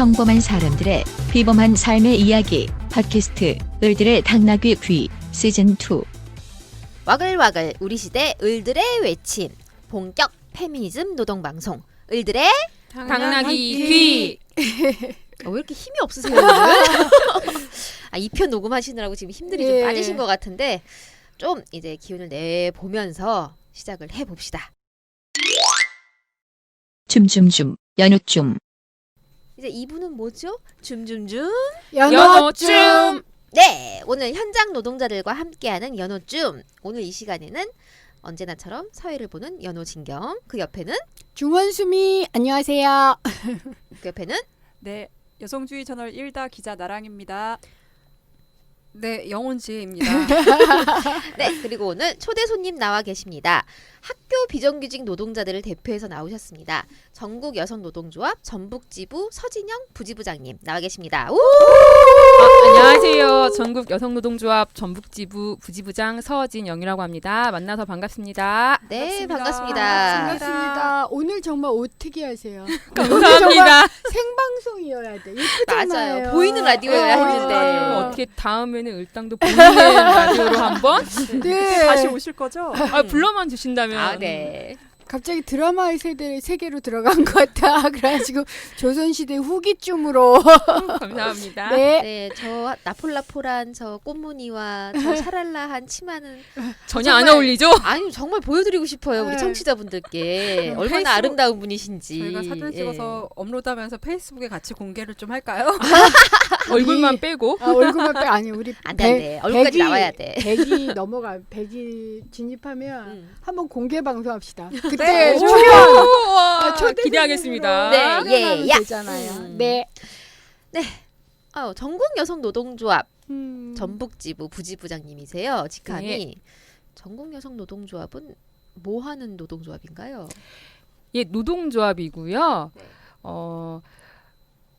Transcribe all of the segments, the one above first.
평범한 사람들의 비범한 삶의 이야기 팟캐스트 을들의 당나귀 귀 시즌2. 와글와글 우리 시대 을들의 외침 본격 페미니즘 노동방송 을들의 당나귀 귀. 왜 이렇게 힘이 없으세요 오늘? 2편 녹음하시느라고 지금 힘들이 좀 빠지신 것 같은데 좀 이제 기운을 내보면서 시작을 해봅시다. 줌줌줌 연우줌. 이제 2부는 뭐죠? 줌줌줌 연어줌. 네, 오늘 현장 노동자들과 함께하는 연호줌. 오늘 이 시간에는 언제나처럼 사회를 보는 연호진경, 그 옆에는 중원수미 안녕하세요. 그 옆에는 네, 여성주의 저널 1다 기자 나랑입니다. 네, 영혼지혜입니다. 네, 그리고 오늘 초대 손님 나와 계십니다. 학교 비정규직 노동자들을 대표해서 나오셨습니다. 전국 여성노동조합 전북지부 서진영 부지부장님 나와 계십니다. 우! 안녕하세요. 전국 여성노동조합 전북지부 부지부장 서진영이라고 합니다. 만나서 반갑습니다. 네, 반갑습니다. 반갑습니다. 오늘 정말 어떻게 하세요? 감사합니다. 생방송이어야 돼. 예쁘잖아요. 맞아요. 보이는 라디오여야 했는데. 어떻게 다음에는 을당도 보이는 라디오로 한번 네. 다시 오실 거죠? 불러만 주신다면. 네. 갑자기 드라마의 세계로 들어간 것 같아. 그래가지고 조선시대 후기쯤으로. 감사합니다. 네. 네, 저 나폴라폴한 저 꽃무늬와 저 샤랄라한 치마는 전혀 정말- 안 어울리죠? 아니 정말 보여드리고 싶어요 우리 네. 청취자분들께 얼마나 페이스북- 아름다운 분이신지. 저희가 사진 예. 찍어서 업로드하면서 페이스북에 같이 공개를 좀 할까요? 얼굴만 빼고. 얼굴만 빼 아니 우리 안 돼, 안 돼. 얼굴까지 나와야 돼. 100이 진입하면 한번 공개 방송합시다. 그때 네. 출연 초대 기대하겠습니다. 네, 출연하면 예, 야. 되잖아요. 음. 네. 전국 여성 노동조합 음. 전북지부 부지부장님이세요. 직함이 네. 전국 여성 노동조합은 뭐 하는 노동조합인가요? 예, 노동조합이고요. 네.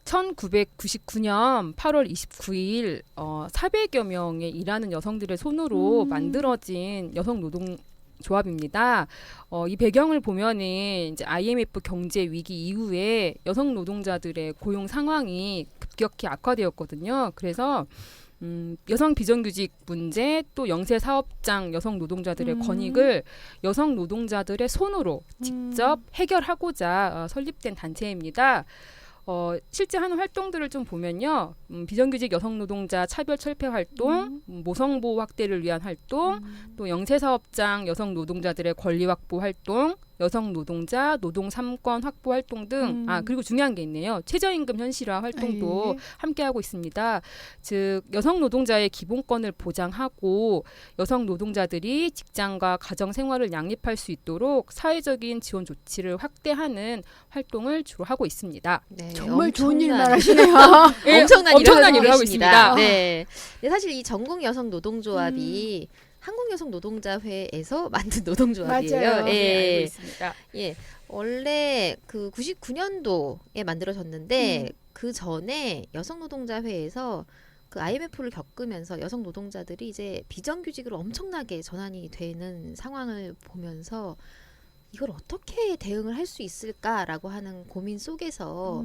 1999년 8월 29일 400여 명의 일하는 여성들의 손으로 만들어진 여성 노동조합입니다. 이 배경을 보면은 이제 IMF 경제 위기 이후에 여성 노동자들의 고용 상황이 급격히 악화되었거든요. 그래서 여성 비정규직 문제 또 영세 사업장 여성 노동자들의 권익을 여성 노동자들의 손으로 직접 해결하고자 설립된 단체입니다. 실제 하는 활동들을 좀 보면요, 비정규직 여성 노동자 차별 철폐 활동, 모성보호 확대를 위한 활동, 또 영세 사업장 여성 노동자들의 권리 확보 활동, 여성 노동자 노동 3권 확보 활동 등, 그리고 중요한 게 있네요. 최저임금 현실화 활동도 함께 하고 있습니다. 즉 여성 노동자의 기본권을 보장하고 여성 노동자들이 직장과 가정 생활을 양립할 수 있도록 사회적인 지원 조치를 확대하는 활동을 주로 하고 있습니다. 네, 정말 좋은 엄청난- 일만 하시네요. 예, 엄청난 일을 하고 있습니다. 있습니다. 네. 근데 사실 이 전국 여성 노동조합이 한국 여성 노동자회에서 만든 노동조합이에요. 맞아요. 네, 예. 알고 있습니다. 예. 원래 그 99년도에 만들어졌는데 그 전에 여성 노동자회에서 그 IMF를 겪으면서 여성 노동자들이 이제 비정규직으로 엄청나게 전환이 되는 상황을 보면서 이걸 어떻게 대응을 할 수 있을까라고 하는 고민 속에서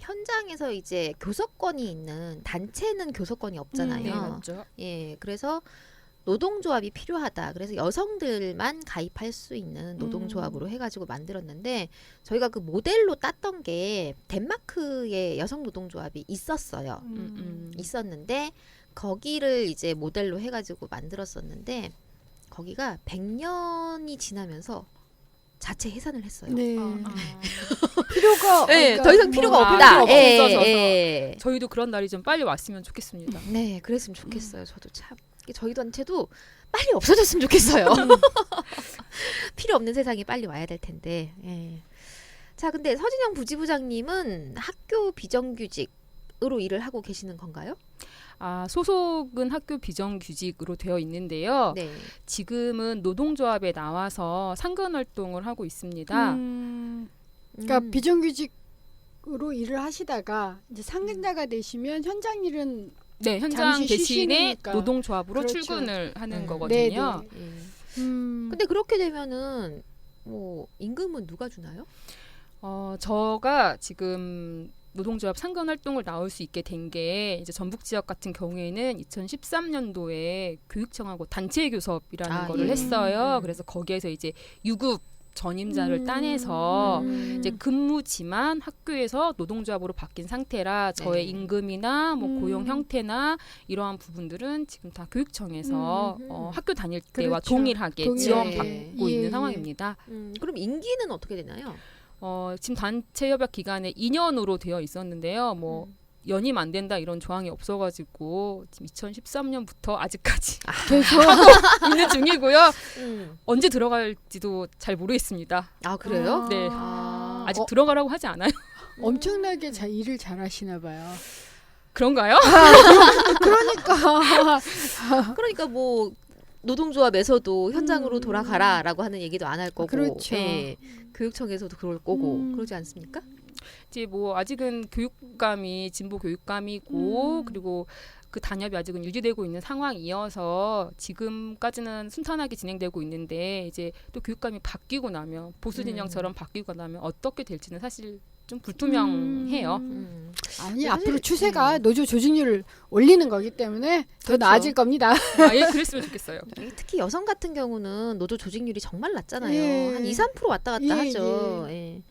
현장에서 이제 교섭권이 있는 단체는 교섭권이 없잖아요. 네, 맞죠. 예, 그래서 노동조합이 필요하다. 그래서 여성들만 가입할 수 있는 노동조합으로 해가지고 만들었는데 저희가 그 모델로 땄던 게 덴마크의 여성 노동조합이 있었어요. 있었는데 거기를 이제 모델로 해가지고 만들었었는데 거기가 100년이 지나면서 자체 해산을 했어요. 네. 아. 필요가 네, 그러니까 더 이상 필요가 뭐, 없다. 필요가 예, 없어져서. 예. 저희도 그런 날이 좀 빨리 왔으면 좋겠습니다. 네, 그랬으면 좋겠어요. 저도 참 저희한테도 빨리 없어졌으면 좋겠어요. 필요 없는 세상이 빨리 와야 될 텐데. 예. 자, 근데 서진영 부지부장님은 학교 비정규직으로 일을 하고 계시는 건가요? 소속은 학교 비정규직으로 되어 있는데요. 네. 지금은 노동조합에 나와서 상근 활동을 하고 있습니다. 그러니까 음. 비정규직으로 일을 하시다가 이제 상근자가 되시면 현장 일은 네, 현장 잠시 대신에 쉬시니까. 노동조합으로 그렇죠. 출근을 하는 네. 거거든요. 네, 예. 음. 근데 그렇게 되면은 뭐 임금은 누가 주나요? 저가 지금 노동조합 상근 활동을 나올 수 있게 된 게 이제 전북 지역 같은 경우에는 2013년도에 교육청하고 단체 교섭이라는 거를 예. 했어요. 그래서 거기에서 이제 유급 전임자를 따내서 이제 근무지만 학교에서 노동조합으로 바뀐 상태라 저의 네. 임금이나 뭐 고용 형태나 이러한 부분들은 지금 다 교육청에서 학교 다닐 때와 그렇죠. 동일하게 동일하게. 지원받고 예, 있는 예. 상황입니다. 그럼 임기는 어떻게 되나요? 지금 단체 협약 기간에 2년으로 되어 있었는데요. 뭐 연임 안 된다 이런 조항이 없어가지고 지금 2013년부터 아직까지 계속 있는 중이고요. 음. 언제 들어갈지도 잘 모르겠습니다. 아 그래요? 네. 아, 아직 들어가라고 하지 않아요. 엄청나게 일을 잘하시나 봐요. 그런가요? 그러니까 뭐 노동조합에서도 현장으로 돌아가라라고 하는 얘기도 안 할 거고, 그렇죠. 예, 교육청에서도 그럴 거고 그러지 않습니까? 이제 뭐 아직은 교육감이 진보 교육감이고 그리고 그 단협이 아직은 유지되고 있는 상황이어서 지금까지는 순탄하게 진행되고 있는데 이제 또 교육감이 바뀌고 나면 보수 진영처럼 바뀌고 나면 어떻게 될지는 사실 좀 불투명해요. 아니 사실- 앞으로 추세가 노조 조직률을 올리는 거기 때문에 더 그렇죠. 나아질 겁니다. 예, 그랬으면 좋겠어요. 특히 여성 같은 경우는 노조 조직률이 정말 낮잖아요. 예. 한 2, 3% 왔다 갔다 예, 하죠. 예.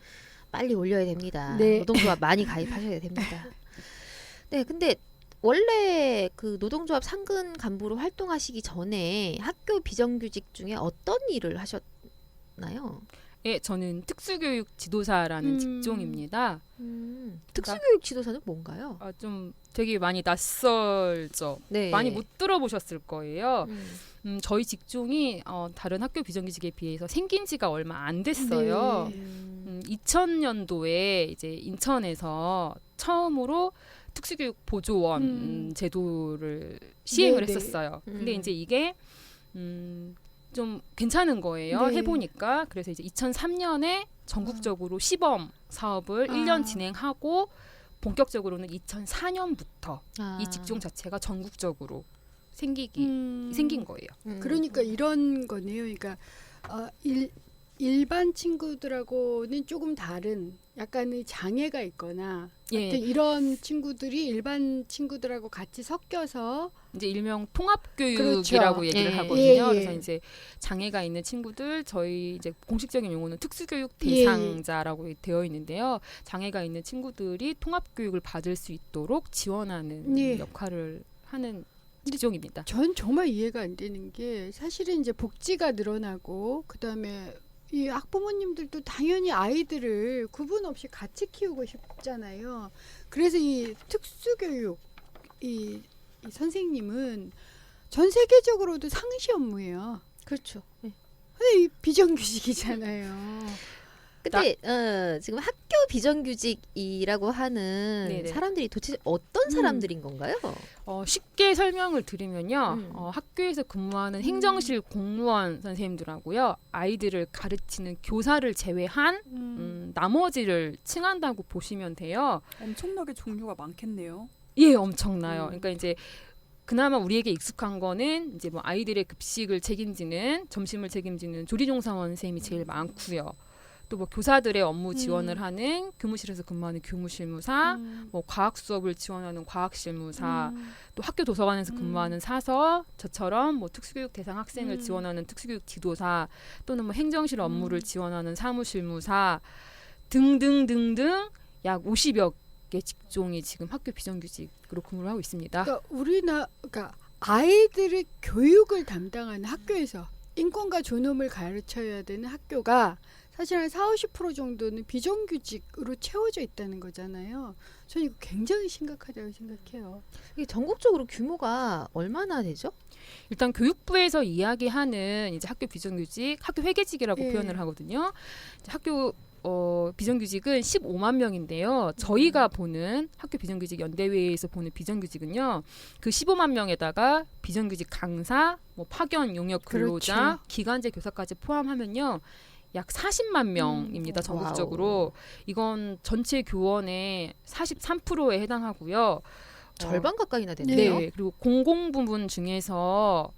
빨리 올려야 됩니다. 네. 노동조합 많이 가입하셔야 됩니다. 네, 근데 원래 그 노동조합 상근 간부로 활동하시기 전에 학교 비정규직 중에 어떤 일을 하셨나요? 예, 저는 특수교육 지도사라는 직종입니다. 특수교육 지도사는 뭔가요? 좀 되게 많이 낯설죠. 네. 많이 못 들어보셨을 거예요. 음. 저희 직종이 다른 학교 비정규직에 비해서 생긴 지가 얼마 안 됐어요. 네. 2000년도에 이제 인천에서 처음으로 특수교육 보조원 제도를 시행을 네, 네. 했었어요. 근데 음. 이제 이게 좀 괜찮은 거예요. 네. 해보니까. 그래서 이제 2003년에 전국적으로 시범 사업을 1년 진행하고 본격적으로는 2004년부터 아. 이 직종 자체가 전국적으로 생긴 거예요. 그러니까 이런 거네요. 그러니까 일반 친구들하고는 조금 다른 약간의 장애가 있거나 예. 하여튼 이런 친구들이 일반 친구들하고 같이 섞여서 이제 일명 통합교육이라고 그렇죠. 얘기를 예. 하거든요. 예, 예. 그래서 이제 장애가 있는 친구들 저희 이제 공식적인 용어는 특수교육 예, 대상자라고 되어 있는데요. 장애가 있는 친구들이 통합교육을 받을 수 있도록 지원하는 예. 역할을 하는 직종입니다. 전 정말 이해가 안 되는 게 사실은 이제 복지가 늘어나고 그다음에 이 학부모님들도 당연히 아이들을 구분 없이 같이 키우고 싶잖아요. 그래서 이 특수교육 이 선생님은 전 세계적으로도 상시 업무예요. 그렇죠. 네. 근데 이 비정규직이잖아요. 근데 지금 학교 비정규직이라고 하는 네네. 사람들이 도대체 어떤 사람들인 건가요? 쉽게 설명을 드리면요. 음. 학교에서 근무하는 행정실 공무원 선생님들하고요. 아이들을 가르치는 교사를 제외한 나머지를 칭한다고 보시면 돼요. 엄청나게 종류가 많겠네요. 예, 엄청나요. 그러니까 이제 그나마 우리에게 익숙한 거는 이제 뭐 아이들의 급식을 책임지는 점심을 책임지는 조리종사원 선생님이 제일 많고요. 또 뭐 교사들의 업무 지원을 하는 교무실에서 근무하는 교무실무사, 뭐 과학 수업을 지원하는 과학실무사, 또 학교 도서관에서 근무하는 사서, 저처럼 뭐 특수교육 대상 학생을 지원하는 특수교육 지도사, 또는 뭐 행정실 업무를 지원하는 사무실무사 등등등등 약 50여 개 직종이 지금 학교 비정규직으로 근무를 하고 있습니다. 그러니까 아이들의 교육을 담당하는 학교에서 인권과 존엄을 가르쳐야 되는 학교가 사실 한 40-50% 정도는 비정규직으로 채워져 있다는 거잖아요. 저는 이거 굉장히 심각하다고 생각해요. 이게 전국적으로 규모가 얼마나 되죠? 일단 교육부에서 이야기하는 이제 학교 비정규직, 학교 회계직이라고 예. 표현을 하거든요. 이제 학교 비정규직은 15만 명인데요. 저희가 보는 학교 비정규직 연대회에서 보는 비정규직은요. 그 15만 명에다가 비정규직 강사, 뭐 파견 용역 근로자, 그렇죠. 기간제 교사까지 포함하면요. 약 40만 명입니다. 전국적으로. 이건 전체 교원의 43%에 해당하고요. 절반 가까이나 되네요. 네. 그리고 공공 부문 중에서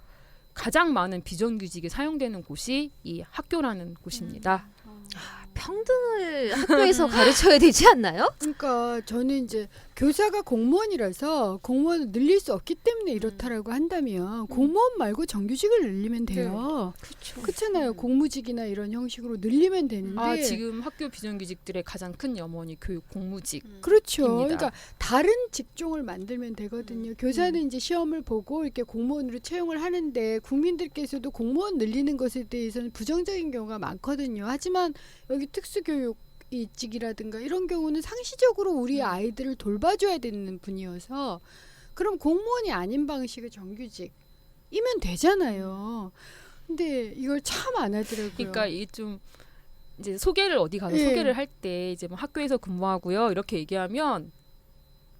가장 많은 비정규직이 사용되는 곳이 이 학교라는 곳입니다. 평등을 학교에서 가르쳐야 되지 않나요? 그러니까 저는 이제 교사가 공무원이라서 공무원을 늘릴 수 없기 때문에 이렇다라고 한다면 공무원 말고 정규직을 늘리면 돼요. 그렇죠. 그렇잖아요. 공무직이나 이런 형식으로 늘리면 되는데. 아, 지금 학교 비정규직들의 가장 큰 염원이 교육 공무직. 그렇죠. 입니다. 그러니까 다른 직종을 만들면 되거든요. 교사는 이제 시험을 보고 이렇게 공무원으로 채용을 하는데 국민들께서도 공무원 늘리는 것에 대해서는 부정적인 경우가 많거든요. 하지만 여기 특수교육 이직이라든가 이런 경우는 상시적으로 우리 아이들을 돌봐줘야 되는 분이어서 그럼 공무원이 아닌 방식의 정규직이면 되잖아요. 근데 이걸 참 안 하더라고요. 그러니까 이게 좀 이제 소개를 어디 가서 예. 소개를 할 때 이제 뭐 학교에서 근무하고요 이렇게 얘기하면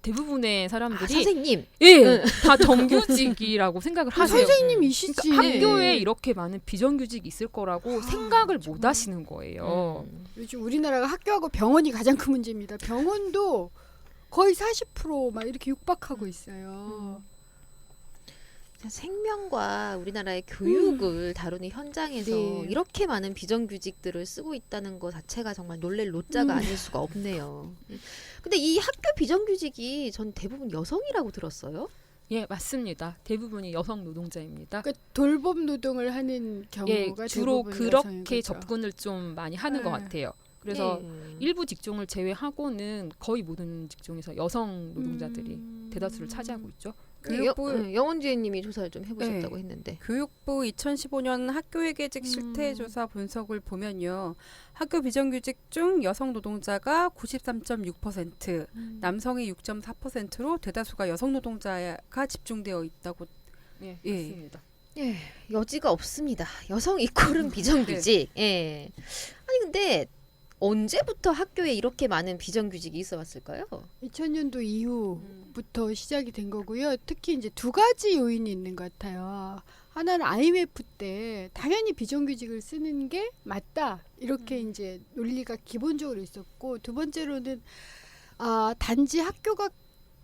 대부분의 사람들이 선생님. 예, 다 정규직이라고 생각을 하세요. 선생님이시지. 그러니까 학교에 이렇게 많은 비정규직이 있을 거라고 생각을 못 하시는 거예요. 요즘 우리나라가 학교하고 병원이 가장 큰 문제입니다. 병원도 거의 40%막 이렇게 육박하고 있어요. 생명과 우리나라의 교육을 다루는 현장에서 네. 이렇게 많은 비정규직들을 쓰고 있다는 것 자체가 정말 놀랄 노자가 아닐 수가 없네요. 근데 이 학교 비정규직이 전 대부분 여성이라고 들었어요. 예, 맞습니다. 대부분이 여성 노동자입니다. 그러니까 돌봄 노동을 하는 예, 경우가 주로 대부분 그렇게 여성인 거죠. 접근을 좀 많이 하는 것 네. 같아요. 그래서 예. 일부 직종을 제외하고는 거의 모든 직종에서 여성 노동자들이 대다수를 차지하고 있죠. 교육부 영원주의님이 조사를 좀 해보셨다고 했는데 교육부 2015년 학교회계직 실태조사 분석을 보면요. 학교 비정규직 중 여성 노동자가 93.6%, 남성이 6.4%로 대다수가 여성 노동자가 집중되어 있다고. 예, 예. 맞습니다. 예, 여지가 없습니다. 여성 이퀄은 비정규직. 예. 아니 근데 언제부터 학교에 이렇게 많은 비정규직이 있어 왔을까요? 2000년도 이후부터 시작이 된 거고요. 특히 이제 두 가지 요인이 있는 것 같아요. 하나는 IMF 때 당연히 비정규직을 쓰는 게 맞다 이렇게 이제 논리가 기본적으로 있었고, 두 번째로는 단지 학교가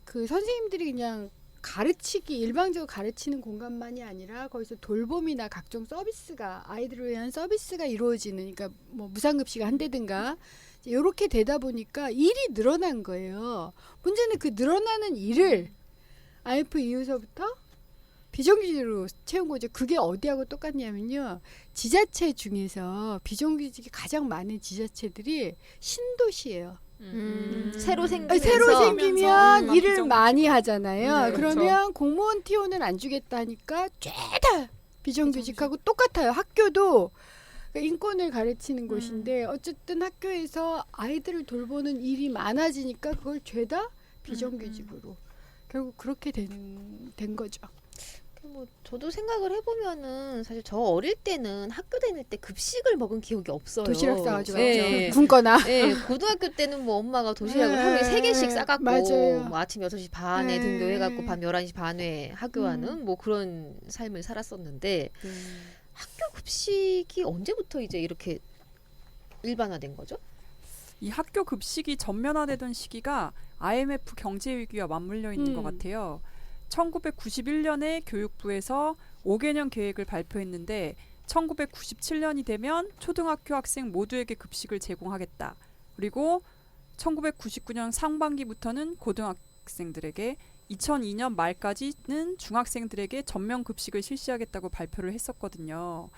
그 선생님들이 그냥 가르치기 일방적으로 가르치는 공간만이 아니라 거기서 돌봄이나 각종 서비스가 아이들을 위한 서비스가 이루어지는, 그러니까 뭐 무상급식을 한다든가 이렇게 되다 보니까 일이 늘어난 거예요. 문제는 그 늘어나는 일을 IMF 이후서부터 비정규직으로 채운 거죠. 그게 어디하고 똑같냐면요. 지자체 중에서 비정규직이 가장 많은 지자체들이 신도시예요. 새로 생기면서 새로 생기면 일을 비정규직. 많이 하잖아요. 네, 그렇죠. 그러면 공무원 티오는 안 주겠다 하니까 죄다 비정규직하고 똑같아요. 학교도 인권을 가르치는 곳인데 어쨌든 학교에서 아이들을 돌보는 일이 많아지니까 그걸 죄다 비정규직으로 결국 그렇게 된 거죠. 뭐 저도 생각을 해보면은 사실 저 어릴 때는 학교 다닐 때 급식을 먹은 기억이 없어요. 도시락 싸가지고 왔죠. 예. 굶거나. 예, 고등학교 때는 뭐 엄마가 도시락을 네, 하루에 3개씩 싸갖고 맞아요. 뭐 아침 6시 반에 네. 등교해갖고 밤 11시 반에 학교 가는 뭐 그런 삶을 살았었는데 학교 급식이 언제부터 이제 이렇게 일반화된 거죠? 이 학교 급식이 전면화되던 시기가 IMF 경제 위기와 맞물려 있는 것 같아요. 1991년에 교육부에서 5개년 계획을 발표했는데 1997년이 되면 초등학교 학생 모두에게 급식을 제공하겠다. 그리고 1999년 상반기부터는 고등학생들에게, 2002년 말까지는 중학생들에게 전면 급식을 실시하겠다고 발표를 했었거든요.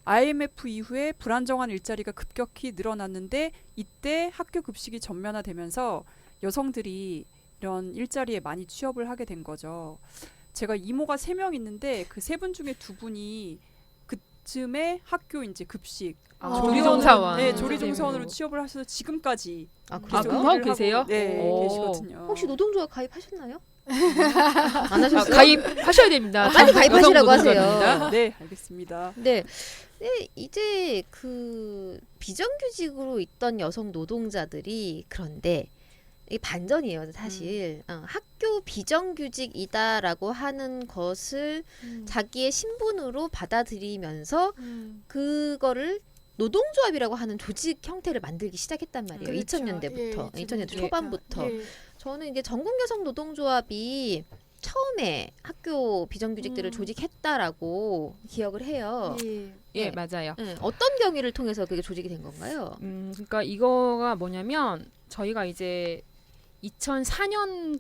IMF 이후에 불안정한 일자리가 급격히 늘어났는데 이때 학교 급식이 전면화되면서 여성들이 이런 일자리에 많이 취업을 하게 된 거죠. 제가 이모가 3명 있는데 그 3분 중에 2분이 그쯤에 학교 이제 급식 조리종사원. 네, 조리종사원으로 취업을 하셔서 지금까지 아 계속 그래요? 그거 하고 일을 계세요? 네, 오. 계시거든요. 혹시 노동조합 가입하셨나요? 안 하셨어요? 가입하셔야 됩니다. 빨리 가입하시라고 여성 하세요. 노동자입니다. 네, 알겠습니다. 네. 네, 이제 그 비정규직으로 있던 여성 노동자들이 그런데 이 반전이에요, 사실. 학교 비정규직이다라고 하는 것을 자기의 신분으로 받아들이면서 그거를 노동조합이라고 하는 조직 형태를 만들기 시작했단 말이에요. 그렇죠. 2000년대부터, 예, 2000년대 초반부터. 예. 저는 이게 전국 여성 노동조합이 처음에 학교 비정규직들을 조직했다라고 기억을 해요. 예. 예, 네. 맞아요. 네, 어떤 경위를 통해서 그게 조직이 된 건가요? 그러니까 이거가 뭐냐면 저희가 이제 2004년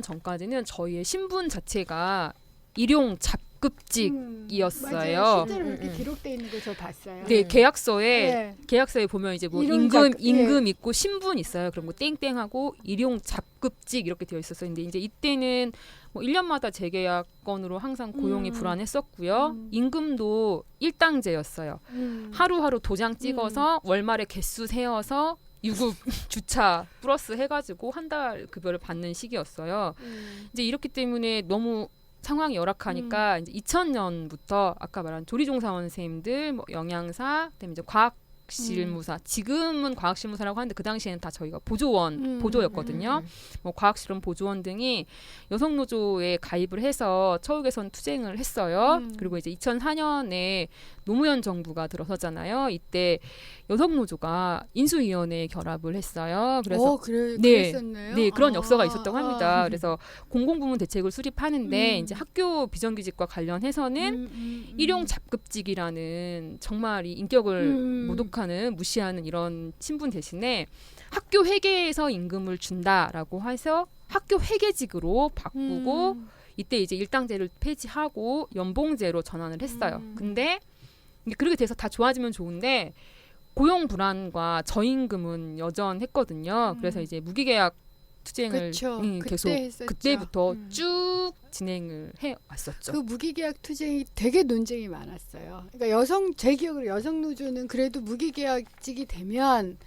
전까지는 저희의 신분 자체가 일용 잡급직이었어요. 맞아요. 실제로 그렇게 음. 기록돼 있는 거 저 봤어요. 네, 계약서에 네. 보면 이제 뭐 일용 임금 잡- 임금 있고 신분 있어요. 그럼 뭐 땡땡하고 일용 잡급직 이렇게 되어 있었어요. 근데 이제 이때는 뭐 1년마다 재계약 건으로 항상 고용이 불안했었고요. 임금도 일당제였어요. 하루하루 도장 찍어서 월말에 개수 세어서 유급 주차 플러스 해가지고 한 달 급여를 받는 시기였어요. 이제 이렇기 때문에 너무 상황이 열악하니까 이제 2000년부터 아까 말한 조리종사원 선생님들, 뭐 영양사, 그다음에 이제 과학실무사. 지금은 과학실무사라고 하는데 그 당시에는 다 저희가 보조였거든요. 뭐 과학실험 보조원 등이 여성 노조에 가입을 해서 처우 개선 투쟁을 했어요. 그리고 이제 2004년에 노무현 정부가 들어서잖아요. 이때 여성 노조가 인수위원회에 결합을 했어요. 그래서 그랬었나요? 네, 그런 역사가 있었다고 합니다. 그래서 공공부문 대책을 수립하는데 이제 학교 비정규직과 관련해서는 일용 잡급직이라는 정말 이 인격을 모독하는 무시하는 이런 신분 대신에 학교 회계에서 임금을 준다라고 해서 학교 회계직으로 바꾸고 이때 이제 일당제를 폐지하고 연봉제로 전환을 했어요. 근데 그렇게 돼서 다 좋아지면 좋은데 고용 불안과 저임금은 여전했거든요. 그래서 이제 무기계약 투쟁을 그쵸. 계속 그때 했었죠. 그때부터 쭉 진행을 해 왔었죠. 그 무기계약 투쟁이 되게 논쟁이 많았어요. 그러니까 제 기억으로 여성 노조는 그래도 무기계약직이 되면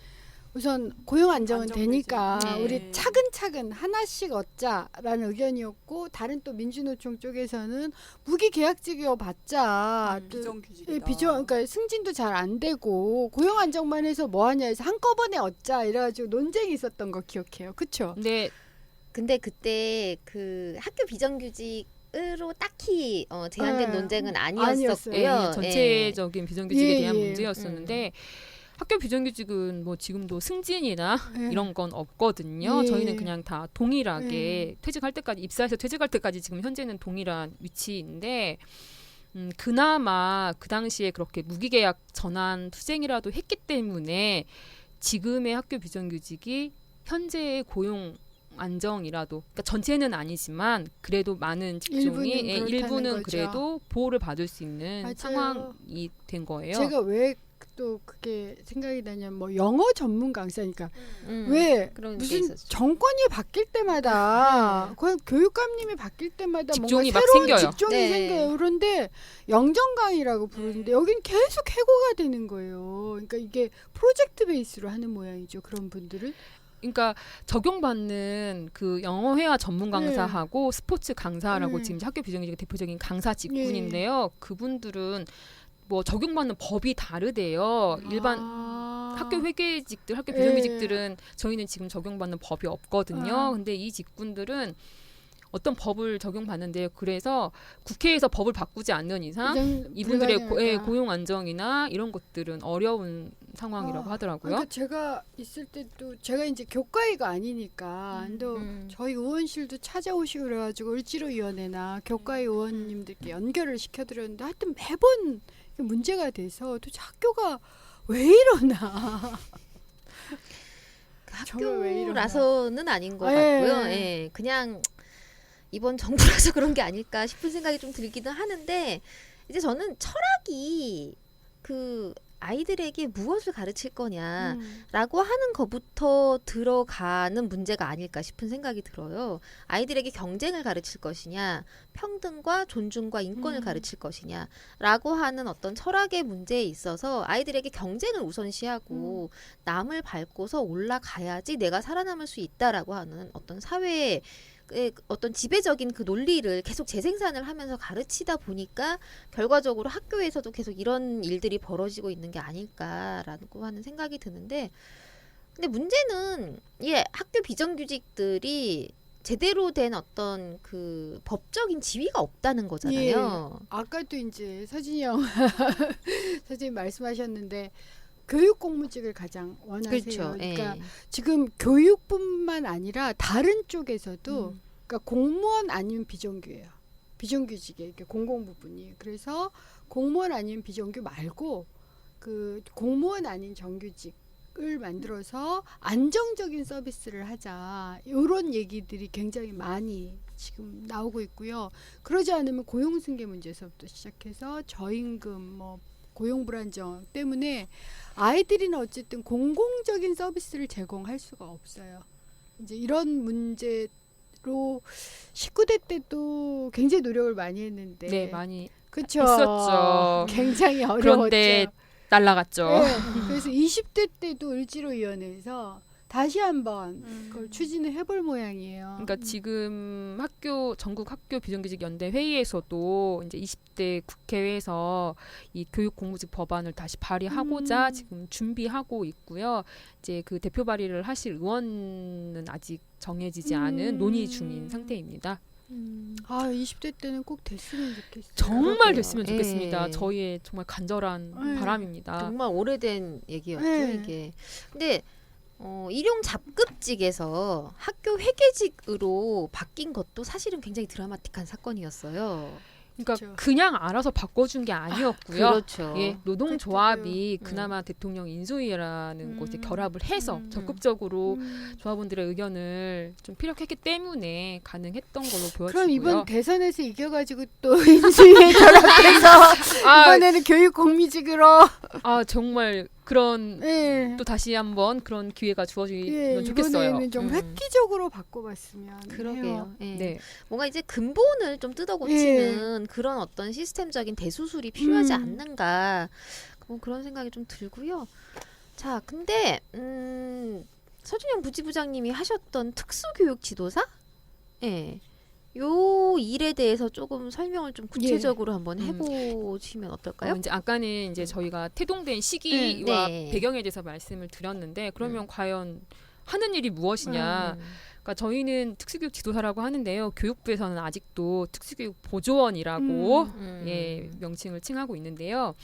우선 고용 안정은 안정되지. 되니까 네. 우리 차근차근 하나씩 얻자라는 의견이었고 다른 또 민주노총 쪽에서는 무기계약직이어 봤자 또 비정규직이다. 그러니까 승진도 잘 안 되고 고용 안정만 해서 뭐하냐 해서 한꺼번에 얻자 이래가지고 논쟁이 있었던 거 기억해요. 그쵸? 근데 그때 그 학교 비정규직으로 딱히 제한된 네. 논쟁은 아니었어요. 아니었었고요. 전체적인 비정규직에 대한 예. 문제였었는데 학교 비정규직은 뭐 지금도 승진이나 예. 이런 건 없거든요. 예. 저희는 그냥 다 동일하게 퇴직할 때까지 입사해서 퇴직할 때까지 지금 현재는 동일한 위치인데 그나마 그 당시에 그렇게 무기계약 전환 투쟁이라도 했기 때문에 지금의 학교 비정규직이 현재의 고용 안정이라도 그러니까 전체는 아니지만 그래도 많은 직종이 일부는 그렇다는 일부는 거죠. 그래도 보호를 받을 수 있는 맞아요. 상황이 된 거예요. 제가 왜 또 그게 생각이 나냐면 뭐 영어 전문 강사니까 왜 그런 게 무슨 있었죠. 정권이 바뀔 때마다 그냥 교육감님이 바뀔 때마다 직종이 뭔가 막 새로운 생겨요. 직종이 네. 생겨요. 그런데 영정강의라고 부르는데 여긴 계속 해고가 되는 거예요. 그러니까 이게 프로젝트 베이스로 하는 모양이죠. 그런 분들은. 그러니까 적용받는 그 영어 회화 전문 강사하고 스포츠 강사라고 지금 학교 비정규직 대표적인 강사 직군인데요. 그분들은 뭐 적용받는 법이 다르대요. 일반 학교 회계직들, 학교 비정규직들은 저희는 지금 적용받는 법이 없거든요. 근데 이 직군들은 어떤 법을 적용받는데요. 그래서 국회에서 법을 바꾸지 않는 이상 이분들의 고용 안정이나 이런 것들은 어려운 상황이라고 하더라고요. 그러니까 제가 있을 때도 제가 이제 교과위가 아니니까 또 저희 의원실도 찾아오시고 그래가지고 을지로위원회나 교과위 의원님들께 연결을 시켜드렸는데 하여튼 매번 문제가 돼서 도대체 학교가 왜 이러나. 학교라서는 아닌 것 예. 같고요. 예, 그냥 이번 정부라서 그런 게 아닐까 싶은 생각이 좀 들기는 하는데 이제 저는 철학이 그 아이들에게 무엇을 가르칠 거냐라고 하는 것부터 들어가는 문제가 아닐까 싶은 생각이 들어요. 아이들에게 경쟁을 가르칠 것이냐, 평등과 존중과 인권을 가르칠 것이냐라고 하는 어떤 철학의 문제에 있어서 아이들에게 경쟁을 우선시하고 남을 밟고서 올라가야지 내가 살아남을 수 있다라고 하는 어떤 사회의 어떤 지배적인 그 논리를 계속 재생산을 하면서 가르치다 보니까 결과적으로 학교에서도 계속 이런 일들이 벌어지고 있는 게 아닐까라고 하는 생각이 드는데 근데 문제는 학교 비정규직들이 제대로 된 어떤 그 법적인 지위가 없다는 거잖아요. 예. 아까도 이제 서진이 형 선생님 말씀하셨는데 교육 공무직을 가장 원하세요. 그렇죠. 그러니까 예. 지금 교육뿐만 아니라 다른 쪽에서도 그러니까 공무원 아니면 비정규예요. 비정규직에 이게 공공 부분이. 그래서 공무원 아니면 비정규 말고 그 공무원 아닌 정규직을 만들어서 안정적인 서비스를 하자. 이런 얘기들이 굉장히 많이 지금 나오고 있고요. 그러지 않으면 고용승계 문제에서부터 시작해서 저임금, 뭐 고용 불안정 때문에 아이들이나 어쨌든 공공적인 서비스를 제공할 수가 없어요. 이제 이런 문제로 19대 때도 굉장히 노력을 많이 했는데, 네, 많이 그쵸? 있었죠. 굉장히 어려웠죠. 그런데 날라갔죠. 네, 그래서 20대 때도 을지로위원회에서 다시 한번 그걸 추진을 해볼 모양이에요. 그러니까 지금 전국 학교 비정규직 연대 회의에서도 이제 20대 국회에서 이 교육 공무직 법안을 다시 발의하고자 지금 준비하고 있고요. 이제 그 대표 발의를 하실 의원은 아직 정해지지 않은 논의 중인 상태입니다. 아, 20대 때는 꼭 됐으면 좋겠어요. 정말 그러게요. 됐으면 좋겠습니다. 예. 저희의 정말 간절한 네. 바람입니다. 정말 오래된 얘기였죠, 네. 이게. 근데 일용 잡급직에서 학교 회계직으로 바뀐 것도 사실은 굉장히 드라마틱한 사건이었어요. 그러니까 그렇죠. 그냥 알아서 바꿔준 게 아니었고요. 그렇죠. 예, 노동조합이 그때도, 그나마 대통령 인수위라는 곳에 음. 결합을 해서 음. 적극적으로 조합원들의 의견을 좀 피력했기 때문에 가능했던 걸로 보여지고요. 그럼 이번 대선에서 이겨가지고 또 인수위에 결합해서 이번에는 교육 공무직으로 정말 그런 네. 또 다시 한번 그런 기회가 주어지면 예, 좋겠어요. 이번에는 좀 획기적으로 바꿔봤으면 그러게요. 해요. 예. 네. 뭔가 이제 근본을 좀 뜯어고치는 그런 어떤 시스템적인 대수술이 필요하지 않는가 뭐 그런 생각이 좀 들고요. 자, 근데 서준영 부지부장님이 하셨던 특수교육 지도사, 예, 요 일에 대해서 조금 설명을 좀 구체적으로 한번 해보시면 어떨까요? 이제 아까는 이제 저희가 태동된 시기와 네. 배경에 대해서 말씀을 드렸는데 그러면 과연 하는 일이 무엇이냐? 그러니까 저희는 특수교육 지도사라고 하는데요. 교육부에서는 아직도 특수교육 보조원이라고 예, 명칭을 칭하고 있는데요.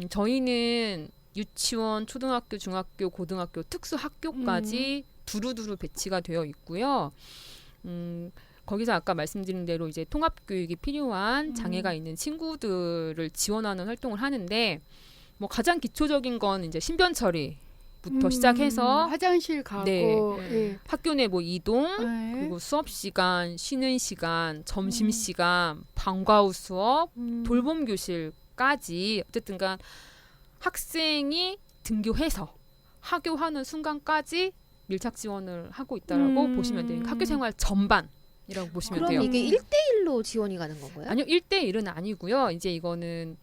저희는 유치원, 초등학교, 중학교, 고등학교, 특수학교까지 두루두루 배치가 되어 있고요. 거기서 아까 말씀드린 대로 이제 통합교육이 필요한 장애가 있는 친구들을 지원하는 활동을 하는데 뭐 가장 기초적인 건 이제 신변 처리부터 시작해서 화장실 가고 네. 예. 학교 내 뭐 이동 네. 그리고 수업 시간, 쉬는 시간, 점심 시간, 방과 후 수업, 돌봄 교실까지 어쨌든간 학생이 등교해서 하교하는 순간까지 밀착 지원을 하고 있다라고 보시면 돼요. 학교 생활 전반이라고 보시면 그럼 돼요. 이게 1대1로 지원이 가는 건가요? 아니요, 1대1은 아니고요. 이제 이거는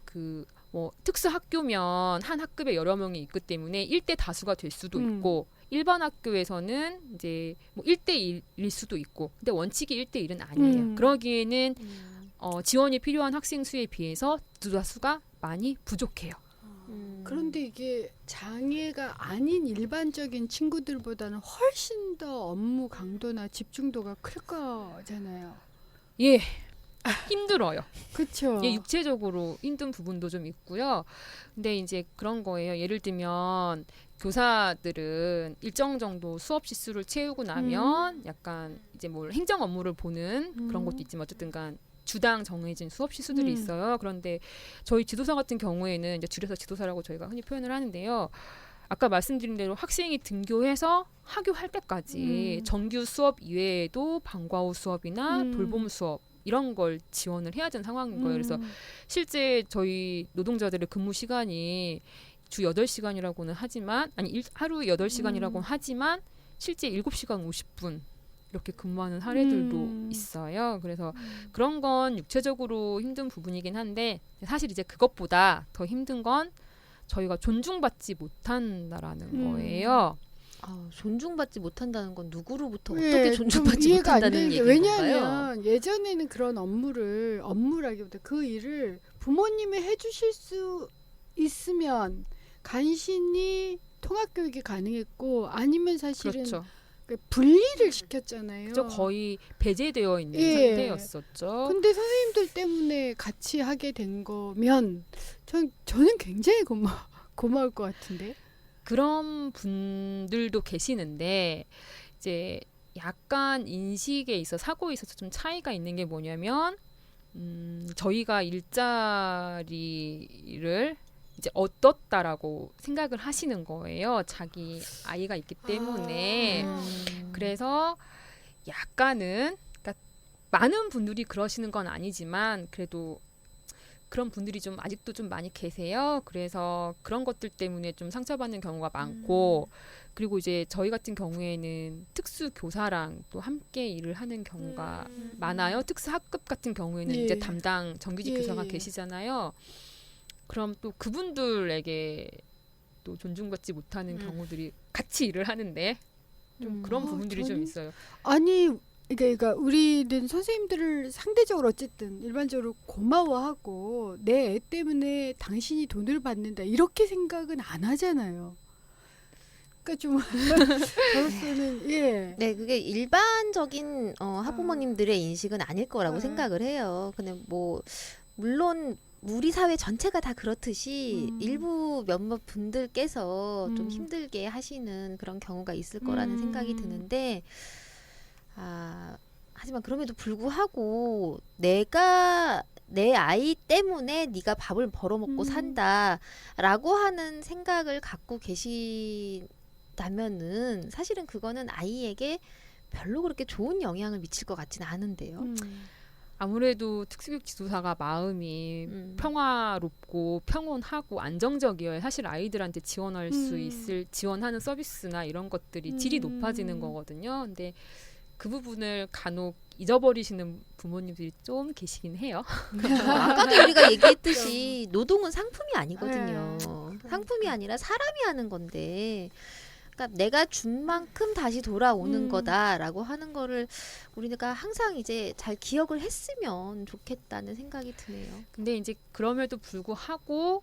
그 뭐 특수 학교면 한 학급에 여러 명이 있기 때문에 1대 다수가 될 수도 있고 일반 학교에서는 이제 뭐 1대1일 수도 있고 근데 원칙이 1대1은 아니에요. 그러기에는 지원이 필요한 학생 수에 비해서 두다수가 많이 부족해요. 그런데 이게 장애가 아닌 일반적인 친구들보다는 훨씬 더 업무 강도나 집중도가 클 거잖아요. 예. 힘들어요. 그렇죠. 예, 육체적으로 힘든 부분도 좀 있고요. 근데 이제 그런 거예요. 예를 들면 교사들은 일정 정도 수업 시수를 채우고 나면 약간 이제 뭘 행정 업무를 보는 그런 것도 있지만 어쨌든간 주당 정해진 수업 시수들이 있어요. 그런데 저희 지도사 같은 경우에는 이제 줄여서 지도사라고 저희가 흔히 표현을 하는데요. 아까 말씀드린 대로 학생이 등교해서 하교할 때까지 정규 수업 이외에도 방과 후 수업이나 돌봄 수업 이런 걸 지원을 해야 되는 상황인 거예요. 그래서 실제 저희 노동자들의 근무 시간이 주 8시간이라고는 하지만 하루 8시간이라고는 하지만 실제 7시간 50분 이렇게 근무하는 사례들도 있어요. 그래서 그런 건 육체적으로 힘든 부분이긴 한데 사실 이제 그것보다 더 힘든 건 저희가 존중받지 못한다라는 거예요. 존중받지 못한다는 건 누구로부터 예, 어떻게 좀 존중받지 이해가 안 못한다는 되는 게 얘기인 건가요? 왜냐하면 예전에는 그런 업무라기보다 그 일을 부모님이 해주실 수 있으면 간신히 통합교육이 가능했고 아니면 사실은 그렇죠. 분리를 시켰잖아요. 그죠? 거의 배제되어 있는 예. 상태였었죠. 근데 선생님들 때문에 같이 하게 된 거면 저는 굉장히 고마울 것 같은데. 그런 분들도 계시는데 이제 약간 인식에 있어 사고에 있어서 좀 차이가 있는 게 뭐냐면 저희가 일자리를 이제 얻었다라고 생각을 하시는 거예요. 자기 아이가 있기 때문에. 그래서 약간은 그러니까 많은 분들이 그러시는 건 아니지만 그래도 그런 분들이 좀 아직도 좀 많이 계세요. 그래서 그런 것들 때문에 좀 상처받는 경우가 많고 그리고 이제 저희 같은 경우에는 특수 교사랑 또 함께 일을 하는 경우가 많아요. 특수 학급 같은 경우에는 예. 이제 담당 정규직 예. 교사가 계시잖아요. 그럼 또 그분들에게 또 존중받지 못하는 경우들이 같이 일을 하는데 좀 그런 부분들이 좀 저는 있어요. 아니 그러니까 우리는 선생님들을 상대적으로 어쨌든 일반적으로 고마워하고 내 애 때문에 당신이 돈을 받는다 이렇게 생각은 안 하잖아요. 그러니까 좀 저로서는 예. 네, 그게 일반적인 학부모님들의 인식은 아닐 거라고 아. 생각을 해요. 근데 뭐 물론 우리 사회 전체가 다 그렇듯이 일부 몇몇 분들께서 좀 힘들게 하시는 그런 경우가 있을 거라는 생각이 드는데 하지만 그럼에도 불구하고 내가 내 아이 때문에 네가 밥을 벌어먹고 산다라고 하는 생각을 갖고 계시다면은 사실은 그거는 아이에게 별로 그렇게 좋은 영향을 미칠 것 같지는 않은데요. 아무래도 특수교육 지도사가 마음이 평화롭고 평온하고 안정적이어야 사실 아이들한테 지원할 수 있을 지원하는 서비스나 이런 것들이 질이 높아지는 거거든요. 근데 그 부분을 간혹 잊어버리시는 부모님들이 좀 계시긴 해요. 아까도 우리가 얘기했듯이 노동은 상품이 아니거든요. 네. 상품이 아니라 사람이 하는 건데 그러니까 내가 준 만큼 다시 돌아오는 거다라고 하는 거를 우리가 항상 이제 잘 기억을 했으면 좋겠다는 생각이 드네요. 근데 이제 그럼에도 불구하고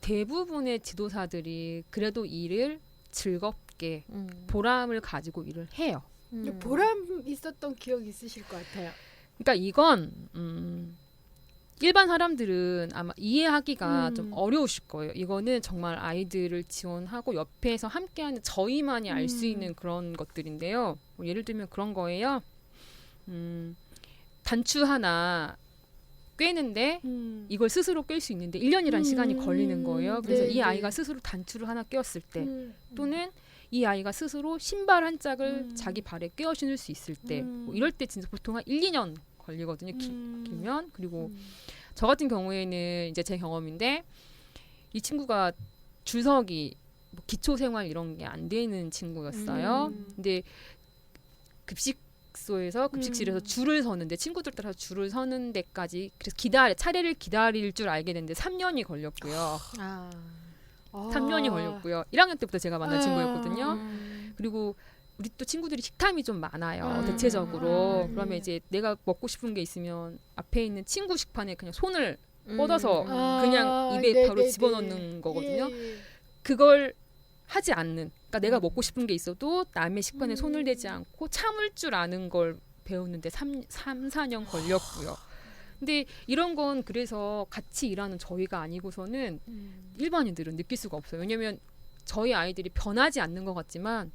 대부분의 지도사들이 그래도 일을 즐겁게 보람을 가지고 일을 해요. 보람 있었던 기억 있으실 것 같아요. 그러니까 이건 일반 사람들은 아마 이해하기가 좀 어려우실 거예요. 이거는 정말 아이들을 지원하고 옆에서 함께하는 저희만이 알 수 있는 그런 것들인데요. 뭐 예를 들면 그런 거예요. 단추 하나 꿰는데 이걸 스스로 꿰 수 있는데 1년이라는 시간이 걸리는 거예요. 그래서 네, 이 네. 아이가 스스로 단추를 하나 꿰었을 때 또는 이 아이가 스스로 신발 한 짝을 자기 발에 꿰어 신을 수 있을 때 뭐 이럴 때 진짜 보통 한 1, 2년 걸리거든요. 길면. 그리고 저 같은 경우에는 이제 제 경험인데 이 친구가 줄서기 뭐 기초생활 이런 게 안 되는 친구였어요. 근데 급식소에서 급식실에서 줄을 서는데 친구들 따라 줄을 서는 데까지 그래서 차례를 기다릴 줄 알게 됐는데 3년이 걸렸고요. 3년이 걸렸고요. 1학년 때부터 제가 만난 친구였거든요. 그리고 우리 또 친구들이 식탐이 좀 많아요. 대체적으로. 그러면 이제 내가 먹고 싶은 게 있으면 앞에 있는 친구 식판에 그냥 손을 뻗어서 그냥 입에 바로 집어넣는 거거든요. 예. 그걸 하지 않는. 그러니까 내가 먹고 싶은 게 있어도 남의 식판에 손을 대지 않고 참을 줄 아는 걸 배우는데 3, 4년 걸렸고요. 근데 이런 건 그래서 같이 일하는 저희가 아니고서는 일반인들은 느낄 수가 없어요. 왜냐면 저희 아이들이 변하지 않는 것 같지만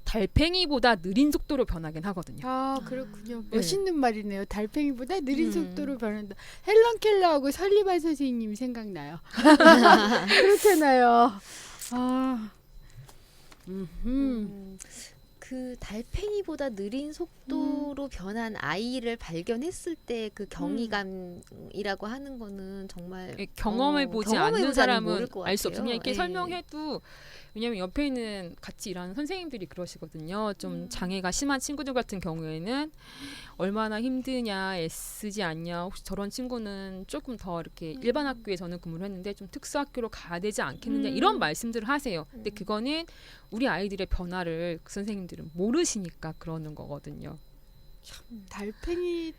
달팽이보다 느린 속도로 변하긴 하거든요. 아 그렇군요. 네. 멋있는 말이네요. 달팽이보다 느린 속도로 변한다. 헬런 켈러하고 설리반 선생님이 생각나요. 그렇잖아요. 그 달팽이보다 느린 속도로 변한 아이를 발견했을 때 그 경이감이라고 하는 거는 정말 경험해보지 않는 경험해보지 않으면 사람은 모를 것 알 수 없죠. 같아요. 그냥 이렇게 예. 설명해도 왜냐면 옆에 있는 같이 일하는 선생님들이 그러시거든요. 좀 장애가 심한 친구들 같은 경우에는 얼마나 힘드냐, 애쓰지 않냐, 혹시 저런 친구는 조금 더 이렇게 일반 학교에 저는 근무를 했는데 좀 특수학교로 가야 되지 않겠느냐 이런 말씀들을 하세요. 근데 그거는 우리 아이들의 변화를 그 선생님들은 모르시니까 그러는 거거든요. 달팽이처럼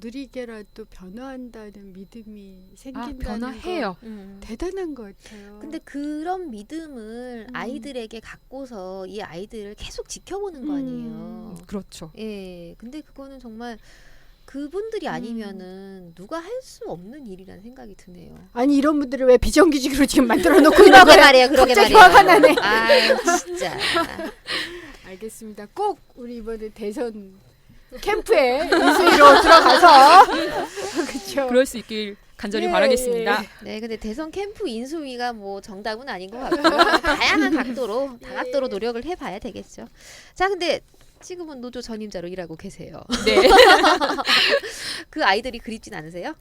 느리게라도 변화한다는 믿음이 생긴다는 변화해요. 거 대단한 것 같아요. 근데 그런 믿음을 아이들에게 갖고서 이 아이들을 계속 지켜보는 거 아니에요. 그렇죠. 예. 근데 그거는 정말 그분들이 아니면은 누가 할 수 없는 일이라는 생각이 드네요. 아니 이런 분들을 왜 비정규직으로 지금 만들어 놓고 있는 그러게 거야? 말이에요. 그러게 갑자기 말이에요. 화가 나네. 아유, 진짜. 알겠습니다. 꼭 우리 이번에 대선 캠프에 인수위로 들어가서 그렇죠. 그럴 수 있길 간절히 예, 바라겠습니다. 예. 네, 근데 대선 캠프 인수위가 뭐 정답은 아닌 것 같고요. 다양한 각도로, 다각도로 노력을 해봐야 되겠죠. 자, 근데 지금은 노조 전임자로 일하고 계세요. 네. 그 아이들이 그립진 않으세요?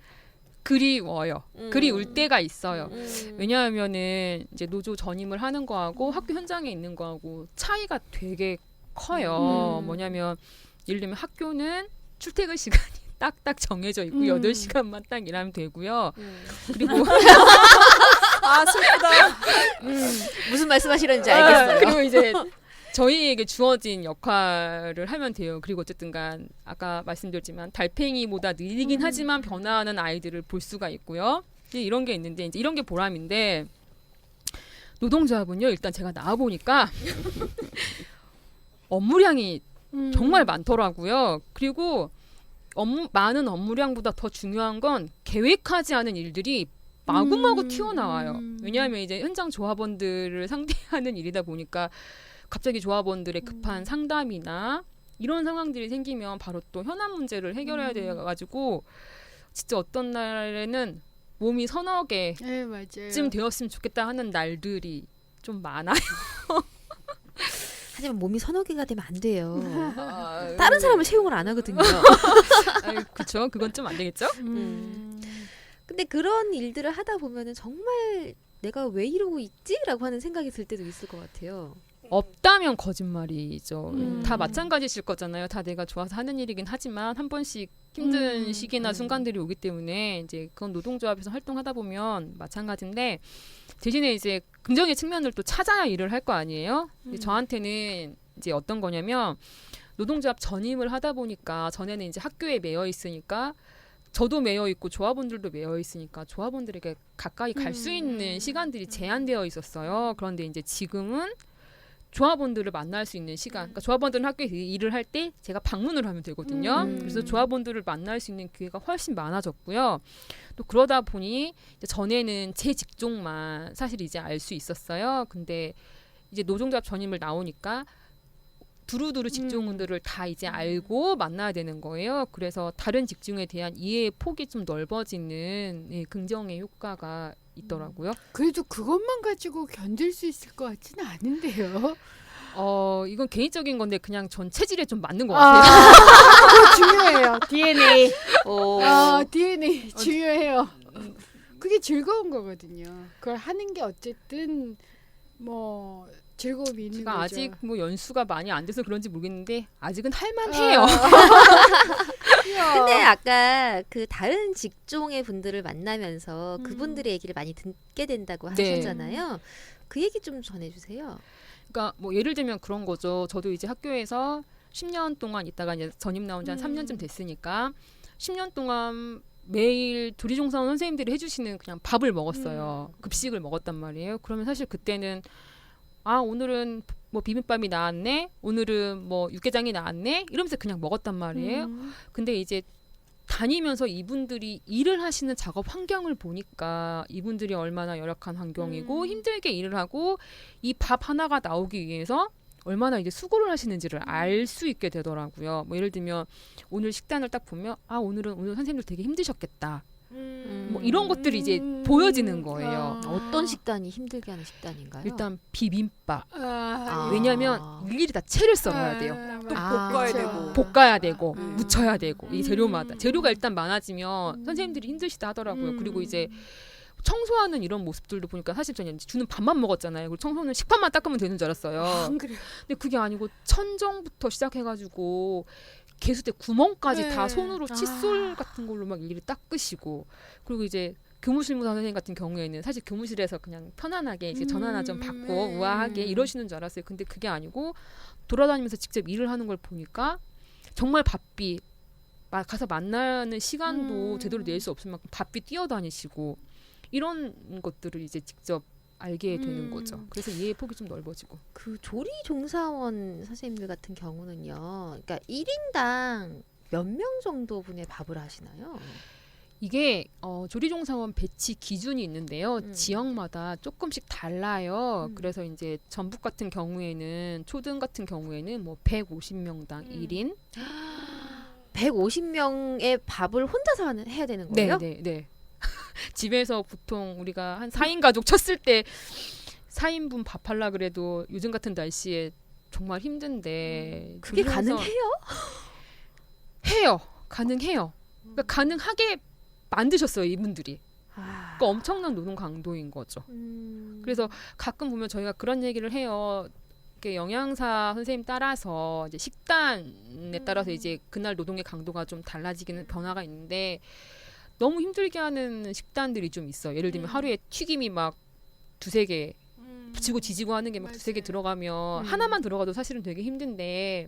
그리워요. 그리울 때가 있어요. 음. 왜냐하면은 이제 노조 전임을 하는 거하고 학교 현장에 있는 거하고 차이가 되게 커요. 뭐냐면 예를 들면 학교는 출퇴근 시간이 딱딱 정해져 있고 8시간만 딱 일하면 되고요. 그리고 아 슬프다. 무슨 말씀하시는지 알겠어요. 그리고 이제 저희에게 주어진 역할을 하면 돼요. 그리고 어쨌든간 아까 말씀드렸지만 달팽이보다 느리긴 하지만 변화하는 아이들을 볼 수가 있고요. 이런 게 있는데 이제 이런 게 보람인데 노동조합은요. 일단 제가 나와 보니까 업무량이 정말 많더라고요. 그리고 많은 업무량보다 더 중요한 건 계획하지 않은 일들이 마구마구 튀어나와요. 왜냐하면 이제 현장 조합원들을 상대하는 일이다 보니까 갑자기 조합원들의 급한 상담이나 이런 상황들이 생기면 바로 또 현안 문제를 해결해야 돼가지고 진짜 어떤 날에는 몸이 서너 개쯤 네, 맞아요. 되었으면 좋겠다 하는 날들이 좀 많아요. 하지만 몸이 서너 개가 되면 안 돼요. 아, 다른 사람을 채용을 안 하거든요. 그렇죠. 그건 좀 안 되겠죠? 근데 그런 일들을 하다 보면은 정말 내가 왜 이러고 있지라고 하는 생각이 들 때도 있을 것 같아요. 없다면 거짓말이죠. 음. 다 마찬가지실 거잖아요. 다 내가 좋아서 하는 일이긴 하지만 한 번씩 힘든 시기나 순간들이 오기 때문에 이제 그건 노동조합에서 활동하다 보면 마찬가지인데 대신에 이제 긍정의 측면을 또 찾아야 일을 할 거 아니에요. 저한테는 이제 어떤 거냐면 노동조합 전임을 하다 보니까 전에는 이제 학교에 매여 있으니까 저도 매여 있고 조합원들도 매여 있으니까 조합원들에게 가까이 갈 수 있는 시간들이 제한되어 있었어요. 그런데 이제 지금은 조합원들을 만날 수 있는 시간, 그러니까 조합원들은 학교에 일을 할 때 제가 방문을 하면 되거든요. 그래서 조합원들을 만날 수 있는 기회가 훨씬 많아졌고요. 또 그러다 보니 이제 전에는 제 직종만 사실 이제 알 수 있었어요. 근데 이제 노동조합 전임을 나오니까 두루두루 직종들을 다 이제 알고 만나야 되는 거예요. 그래서 다른 직종에 대한 이해의 폭이 좀 넓어지는 긍정의 효과가 있더라고요. 그래도 그것만 가지고 견딜 수 있을 것 같지는 않은데요. 이건 개인적인 건데 그냥 전 체질에 좀 맞는 것 같아요. 그거 중요해요. DNA. 오. DNA 중요해요. 그게 즐거운 거거든요. 그걸 하는 게 어쨌든 뭐 즐거움이 있는 제가 거죠. 아직 뭐 연수가 많이 안 돼서 그런지 모르겠는데 아직은 할만해요. 근데 아까 그 다른 직종의 분들을 만나면서 그분들의 얘기를 많이 듣게 된다고 네. 하셨잖아요. 그 얘기 좀 전해주세요. 그러니까 뭐 예를 들면 그런 거죠. 저도 이제 학교에서 10년 동안 있다가 이제 전임 나온 지 한 3년쯤 됐으니까 10년 동안 매일 두리종사원 선생님들이 해주시는 그냥 밥을 먹었어요. 급식을 먹었단 말이에요. 그러면 사실 그때는 오늘은 뭐 비빔밥이 나왔네, 오늘은 뭐 육개장이 나왔네 이러면서 그냥 먹었단 말이에요. 근데 이제 다니면서 이분들이 일을 하시는 작업 환경을 보니까 이분들이 얼마나 열악한 환경이고 힘들게 일을 하고 이 밥 하나가 나오기 위해서 얼마나 이제 수고를 하시는지를 알 수 있게 되더라고요. 뭐 예를 들면 오늘 식단을 딱 보면 오늘 선생님들 되게 힘드셨겠다. 뭐 이런 것들이 이제 보여지는 거예요. 어떤 식단이 힘들게 하는 식단인가요? 일단 비빔밥. 아. 왜냐하면 일일이 다 채를 썰어야 돼요. 또 아. 볶아야 그렇죠. 되고. 볶아야 되고 무쳐야 되고 이 재료마다 재료가 일단 많아지면 선생님들이 힘드시다 하더라고요. 그리고 이제 청소하는 이런 모습들도 보니까 사실 저는 주는 밥만 먹었잖아요. 그리고 청소는 식판만 닦으면 되는 줄 알았어요. 안 그래요. 근데 그게 아니고 천정부터 시작해가지고 개수대 구멍까지 다 네. 손으로 칫솔 같은 걸로 막 일일이 닦으시고 그리고 이제 교무실무사 선생님 같은 경우에는 사실 교무실에서 그냥 편안하게 이제 전화나 좀 받고 네. 우아하게 이러시는 줄 알았어요. 근데 그게 아니고 돌아다니면서 직접 일을 하는 걸 보니까 정말 바삐 가서 만나는 시간도 제대로 낼 수 없을 만큼 바삐 뛰어다니시고 이런 것들을 이제 직접 알게 되는 거죠. 그래서 이해의 폭이 좀 넓어지고. 그 조리 종사원 선생님들 같은 경우는요. 그러니까 1인당 몇 명 정도 분의 밥을 하시나요? 이게 조리종사원 배치 기준이 있는데요. 음. 지역마다 조금씩 달라요. 음. 그래서 이제 전북 같은 경우에는 초등 같은 경우에는 뭐 150명당 1인 150명의 밥을 혼자서 해야 되는 거예요? 네. 집에서 보통 우리가 한 4인 가족 쳤을 때 4인분 밥 하려 그래도 요즘 같은 날씨에 정말 힘든데 그게 조리종사- 가능해요? 해요. 가능해요. 그러니까 가능하게 만드셨어요, 이분들이. 아. 그러니까 엄청난 노동 강도인 거죠. 그래서 가끔 보면 저희가 그런 얘기를 해요. 이렇게 영양사 선생님 따라서 이제 식단에 따라서 이제 그날 노동의 강도가 좀 달라지기는 변화가 있는데 너무 힘들게 하는 식단들이 좀 있어요. 예를 들면 하루에 튀김이 막 두세 개 붙이고 지지고 하는 게 막 두세 개 맞아요. 들어가면 하나만 들어가도 사실은 되게 힘든데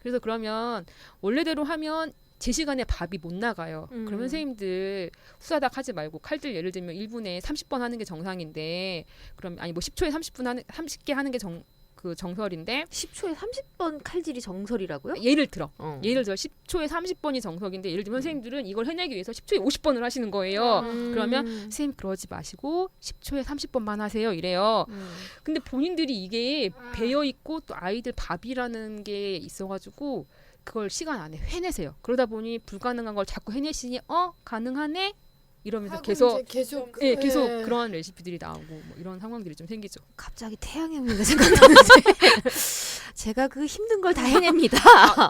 그래서 그러면 원래대로 하면 제 시간에 밥이 못 나가요. 그러면 선생님들 후다닥 하지 말고 칼질 예를 들면 1분에 30번 하는 게 정상인데 그럼 아니 뭐 10초에 30개 하는 게 정설인데 10초에 30번 칼질이 정설이라고요? 예를 들어 어. 예를 들어 10초에 30번이 정석인데 예를 들면 선생님들은 이걸 해내기 위해서 10초에 50번을 하시는 거예요. 그러면 선생님 그러지 마시고 10초에 30번만 하세요 이래요. 근데 본인들이 이게 배어 있고 또 아이들 밥이라는 게 있어가지고 그걸 시간 안에 해내세요. 그러다 보니 불가능한 걸 자꾸 해내시니 가능하네 이러면서 하고 계속 이제 계속 계속 예. 그런 레시피들이 나오고 뭐 이런 상황들이 좀 생기죠. 갑자기 태양의 후예가 생각나는데 제가 그 힘든 걸 다 해냅니다.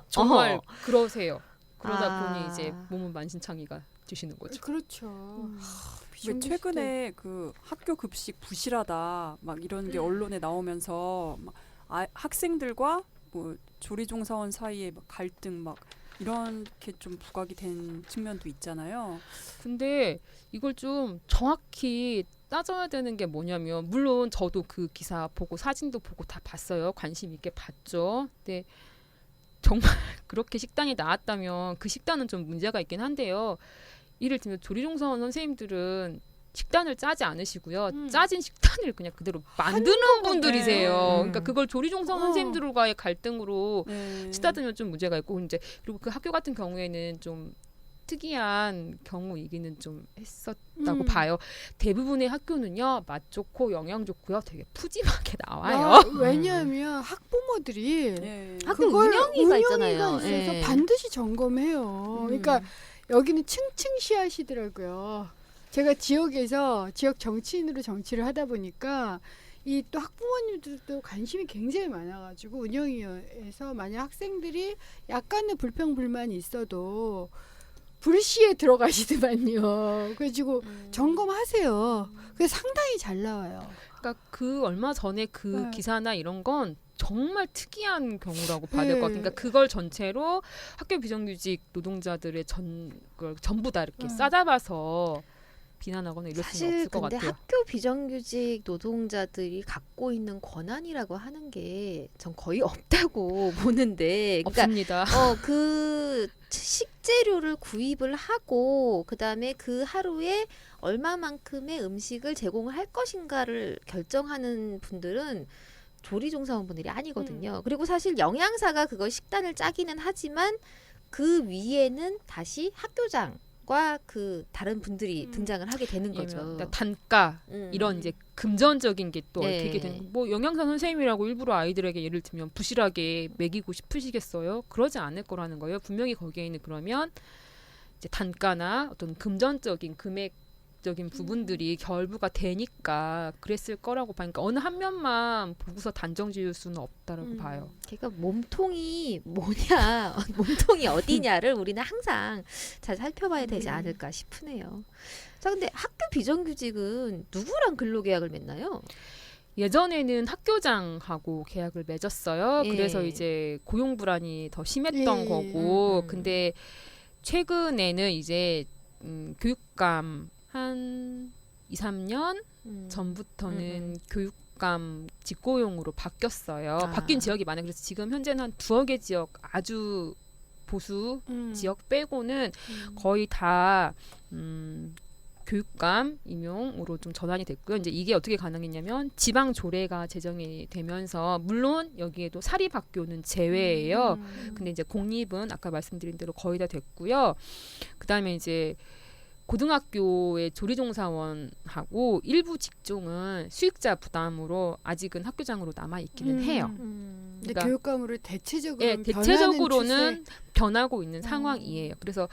정말 어허. 그러세요. 그러다 아. 보니 이제 몸은 만신창이가 되시는 거죠. 그렇죠. 왜 최근에 그 학교 급식 부실하다 막 이런 게 언론에 나오면서 막 학생들과 뭐 조리종사원 사이에 막 갈등 막 이렇게 좀 부각이 된 측면도 있잖아요. 근데 이걸 좀 정확히 따져야 되는 게 뭐냐면 물론 저도 그 기사 보고 사진도 보고 다 봤어요. 관심 있게 봤죠. 근데 정말 그렇게 식단이 나왔다면 그 식단은 좀 문제가 있긴 한데요. 이를 들면 조리종사원 선생님들은 식단을 짜지 않으시고요. 짜진 식단을 그냥 그대로 만드는 분들이세요. 그러니까 그걸 조리종사원 선생님들과의 갈등으로 치닫으면 좀 문제가 있고 이제 그리고 그 학교 같은 경우에는 좀 특이한 경우이기는 좀 했었다고 봐요. 대부분의 학교는요 맛 좋고 영양 좋고요 되게 푸짐하게 나와요. 왜냐하면 학부모들이 예. 학교 그걸 운영위가 있잖아요. 있어서 예. 반드시 점검해요. 그러니까 여기는 층층시하시더라고요. 제가 지역에서 지역 정치인으로 정치를 하다 보니까 이 또 학부모님들도 관심이 굉장히 많아가지고 운영위에서 만약 학생들이 약간의 불평불만이 있어도 불시에 들어가시더만요. 그래가지고 점검하세요. 그게 상당히 잘 나와요. 그러니까 그 얼마 전에 그 네. 기사나 이런 건 정말 특이한 경우라고 봐야 될 것 같아요. 네. 그러니까 그걸 전체로 학교 비정규직 노동자들의 그걸 전부 다 이렇게 싸잡아서 비난하거나 이럴 수는 사실 없을 것 근데 같아요. 학교 비정규직 노동자들이 갖고 있는 권한이라고 하는 게 전 거의 없다고 보는데, 그러니까 없습니다. 그 식재료를 구입을 하고 그다음에 그 하루에 얼마만큼의 음식을 제공을 할 것인가를 결정하는 분들은 조리종사원분들이 아니거든요. 그리고 사실 영양사가 그걸 식단을 짜기는 하지만 그 위에는 다시 학교장과 그 다른 분들이 등장을 하게 되는 거죠. 그러니까 단가 이런 이제 금전적인 게 또 네. 얽히게 되는 뭐 영양사 선생님이라고 일부러 아이들에게 예를 들면 부실하게 먹이고 싶으시겠어요? 그러지 않을 거라는 거예요. 분명히 거기에는 그러면 이제 단가나 어떤 금전적인 금액적인 부분들이 결부가 되니까 그랬을 거라고 봐니까 어느 한 면만 보고서 단정 지을 수는 없다라고 봐요. 그러니까 몸통이 뭐냐, 몸통이 어디냐를 우리는 항상 잘 살펴봐야 되지 않을까 싶으네요. 자, 근데 학교 비정규직은 누구랑 근로계약을 맺나요? 예전에는 학교장하고 계약을 맺었어요. 예. 그래서 이제 고용 불안이 더 심했던 예. 거고, 근데 최근에는 이제 교육감 한 2, 3년 전부터는 교육감 직고용으로 바뀌었어요. 아. 바뀐 지역이 많아요. 그래서 지금 현재는 한 2개 지역 아주 보수 지역 빼고는 거의 다 교육감 임용으로 좀 전환이 됐고요. 이제 이게 어떻게 가능했냐면 지방 조례가 제정이 되면서 물론 여기에도 사립학교는 제외예요. 근데 이제 공립은 아까 말씀드린 대로 거의 다 됐고요. 그다음에 이제 고등학교의 조리종사원하고 일부 직종은 수익자 부담으로 아직은 학교장으로 남아 있기는 해요. 근데 그러니까 교육감으로 대체적으로 예, 대체적으로는 변하고 있는 상황이에요. 그래서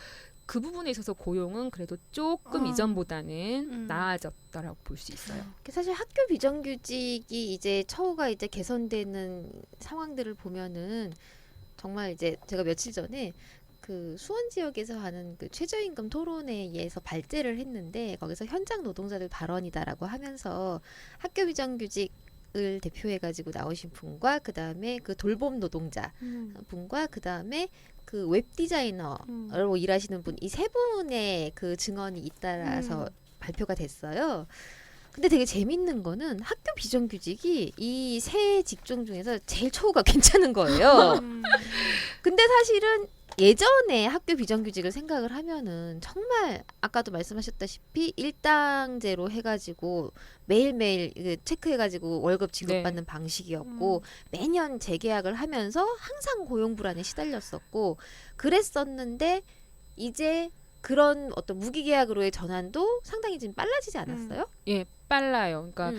그 부분에 있어서 고용은 그래도 조금 이전보다는 나아졌다라고 볼 수 있어요. 사실 학교 비정규직이 이제 처우가 이제 개선되는 상황들을 보면은 정말 이제 제가 며칠 전에 그 수원 지역에서 하는 그 최저임금 토론회에서 발제를 했는데 거기서 현장 노동자들 발언이다라고 하면서 학교 비정규직을 대표해가지고 나오신 분과 그 다음에 그 돌봄 노동자 분과 그 다음에 그 웹 디자이너로 일하시는 분 이 세 분의 그 증언이 잇따라서 발표가 됐어요. 근데 되게 재밌는 거는 학교 비정규직이 이 세 직종 중에서 제일 처우가 괜찮은 거예요. 근데 사실은 예전에 학교 비정규직을 생각을 하면은 정말 아까도 말씀하셨다시피 일당제로 해가지고 매일매일 그 체크해가지고 월급 지급받는 방식이었고 매년 재계약을 하면서 항상 고용 불안에 시달렸었고 그랬었는데 이제 그런 어떤 무기계약으로의 전환도 상당히 지금 빨라지지 않았어요? 예, 빨라요. 그러니까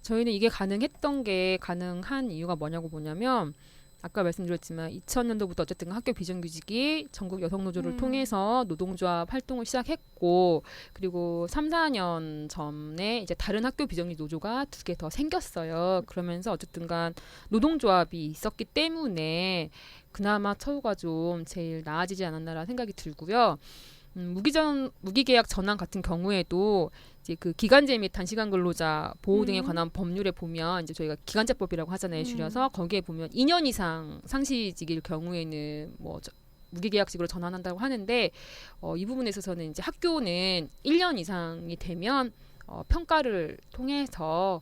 저희는 이게 가능한 이유가 뭐냐면 아까 말씀드렸지만 2000년도부터 어쨌든 학교 비정규직이 전국 여성노조를 통해서 노동조합 활동을 시작했고 그리고 3, 4년 전에 이제 다른 학교 비정규직 노조가 2개 더 생겼어요. 그러면서 어쨌든 간 노동조합이 있었기 때문에 그나마 처우가 좀 제일 나아지지 않았나라는 생각이 들고요. 무기계약 전환 같은 경우에도 이제 그 기간제 및 단시간 근로자 보호 등에 관한 법률에 보면 이제 저희가 기간제법이라고 하잖아요. 줄여서 거기에 보면 2년 이상 상시직일 경우에는 뭐 무기계약직으로 전환한다고 하는데 이 부분에 있어서는 이제 학교는 1년 이상이 되면 평가를 통해서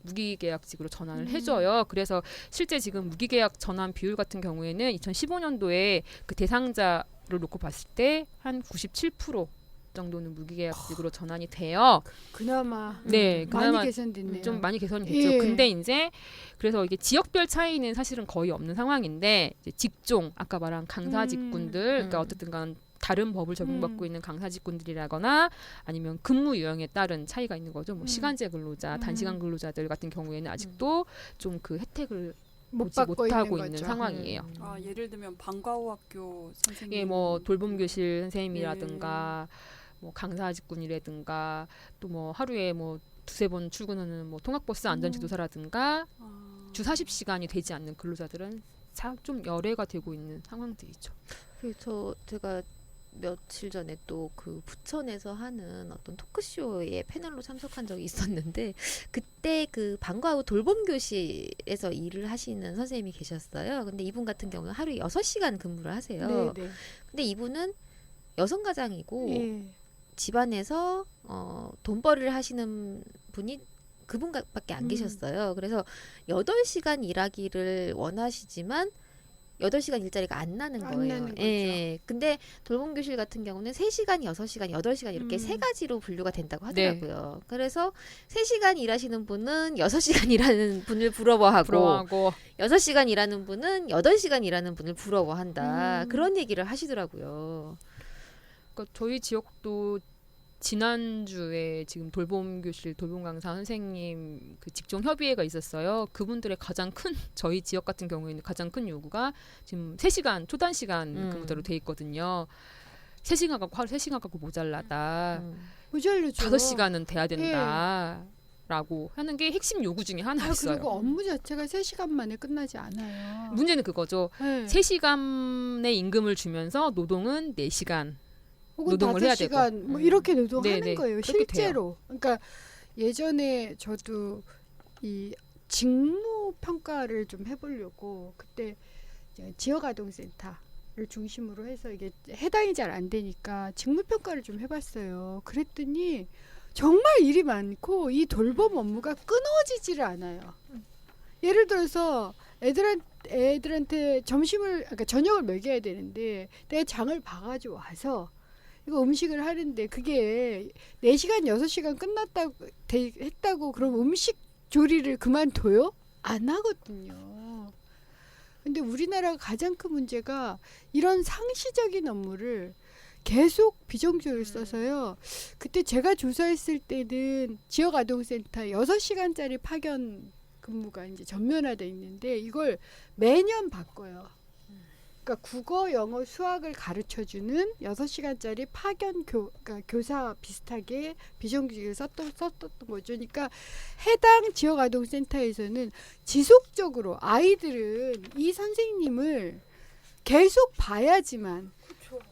무기계약직으로 전환을 해줘요. 그래서 실제 지금 무기계약 전환 비율 같은 경우에는 2015년도에 그 대상자를 놓고 봤을 때 한 97% 정도는 무기계약직으로 전환이 돼요. 그나마 네, 그나마 많이 개선됐네요. 좀 많이 개선이 됐죠. 예. 근데 이제 그래서 이게 지역별 차이는 사실은 거의 없는 상황인데 이제 직종 아까 말한 강사 직군들 그러니까 어쨌든간 다른 법을 적용받고 있는 강사 직군들이라거나 아니면 근무 유형에 따른 차이가 있는 거죠. 뭐 시간제 근로자, 단시간 근로자들 같은 경우에는 아직도 좀 그 혜택을 보지 못하고 있는 거죠. 상황이에요. 아, 예를 들면 방과후 학교 선생님, 예, 뭐 돌봄교실 선생님이라든가 뭐 강사 직군이라든가 또 뭐 하루에 뭐 2-3번 출근하는 뭐 통학버스 안전지도사라든가 주 40시간이 되지 않는 근로자들은 좀 열애가 되고 있는 상황들이죠. 제가 며칠 전에 또 그 부천에서 하는 어떤 토크쇼에 패널로 참석한 적이 있었는데 그때 그 방과후 돌봄교실에서 일을 하시는 선생님이 계셨어요. 근데 이분 같은 경우는 하루에 6시간 근무를 하세요. 네. 근데 이분은 여성 가장이고 예. 집안에서 돈벌이를 하시는 분이 그분밖에 안 계셨어요. 그래서 8시간 일하기를 원하시지만 8시간 일자리가 안 나는 안 거예요. 나는 거죠. 예. 근데 돌봄교실 같은 경우는 3시간, 6시간, 8시간 이렇게 세 가지로 분류가 된다고 하더라고요. 그래서 3시간 일하시는 분은 6시간 일하는 분을 부러워하고 6시간 일하는 분은 8시간 일하는 분을 부러워한다. 그런 얘기를 하시더라고요. 그러니까 저희 지역도 지난주에 지금 돌봄교실 돌봄강사 선생님 그 직종 협의회가 있었어요. 그분들의 저희 지역 같은 경우에는 가장 큰 요구가 지금 3시간 초단시간 근무제로 돼 있거든요. 3시간 갖고 하루 3시간 갖고 모자라다. 모자르죠. 5시간은 돼야 된다. 라고 하는 게 핵심 요구 중에 하나였어요. 그리고 업무 자체가 3시간 만에 끝나지 않아요. 문제는 그거죠. 네. 3시간의 임금을 주면서 노동은 4시간 혹은 노동을 해야 5시간 되고. 뭐 이렇게 노동하는 네네. 거예요. 그렇게 실제로. 그러니까 예전에 저도 이 직무 평가를 좀 해보려고 그때 이제 지역아동센터를 중심으로 해서 이게 해당이 잘 안 되니까 직무 평가를 좀 해봤어요. 그랬더니 정말 일이 많고 이 돌봄 업무가 끊어지지를 않아요. 예를 들어서 애들한테 그러니까 저녁을 먹여야 되는데 내가 장을 봐가지고 와서 이거 음식을 하는데 그게 4시간, 6시간 했다고 그럼 음식 조리를 그만둬요? 안 하거든요. 근데 우리나라가 가장 큰 문제가 이런 상시적인 업무를 계속 비정규직을 써서요. 그때 제가 조사했을 때는 지역아동센터 6시간짜리 파견 근무가 이제 전면화돼 있는데 이걸 매년 바꿔요. 그러니까 국어, 영어, 수학을 가르쳐주는 6시간짜리 파견 그러니까 교사 비슷하게 비정규직을 썼던 거죠. 그러니까 해당 지역아동센터에서는 지속적으로 아이들은 이 선생님을 계속 봐야지만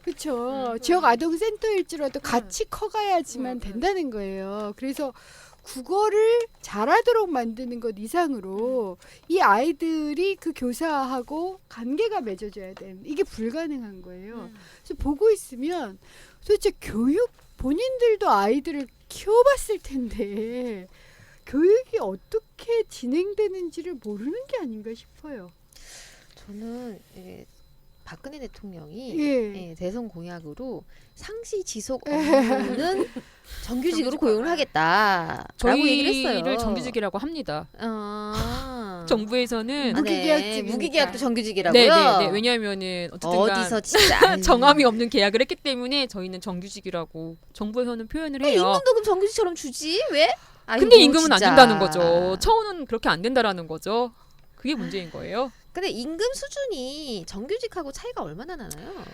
그렇죠. 지역아동센터일지라도 같이 커가야지만 된다는 거예요. 그래서 국어를 잘하도록 만드는 것 이상으로 이 아이들이 그 교사하고 관계가 맺어져야 되는 이게 불가능한 거예요. 그래서 보고 있으면 도대체 교육 본인들도 아이들을 키워봤을 텐데 교육이 어떻게 진행되는지를 모르는 게 아닌가 싶어요. 저는 박근혜 대통령이 예. 대선 공약으로 상시 지속 업무는 정규직으로 고용을 하겠다라고 얘기를 했어요. 저희를 정규직이라고 합니다. 정부에서는 무기계약직이니까. 무기계약도 정규직이라고요. 네. 왜냐하면은 어쨌든 어디서 진짜 정함이 없는 계약을 했기 때문에 저희는 정규직이라고 정부에서는 표현을 해요. 임금도 그럼 정규직처럼 주지 왜? 근데 아이고, 임금은 안 진짜. 준다는 거죠. 처우는 그렇게 안 된다라는 거죠. 그게 문제인 거예요. 근데 임금 수준이 정규직하고 차이가 얼마나 나나요?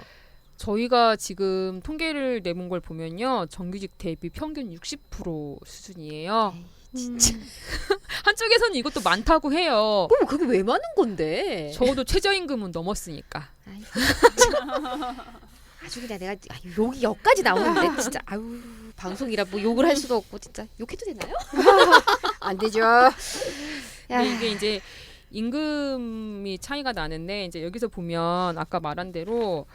저희가 지금 통계를 내본 걸 보면요. 정규직 대비 평균 60% 수준이에요. 진짜. 한쪽에서는 이것도 많다고 해요. 그럼 그게 왜 많은 건데? 적어도 최저임금은 넘었으니까. 아이고, 아주 그냥 내가 욕이 여기까지 나오는데 진짜 아유 방송이라 뭐 욕을 할 수도 없고 진짜 욕해도 되나요? 안 되죠. 근데 이게 이제 임금이 차이가 나는데 이제 여기서 보면 아까 말한 대로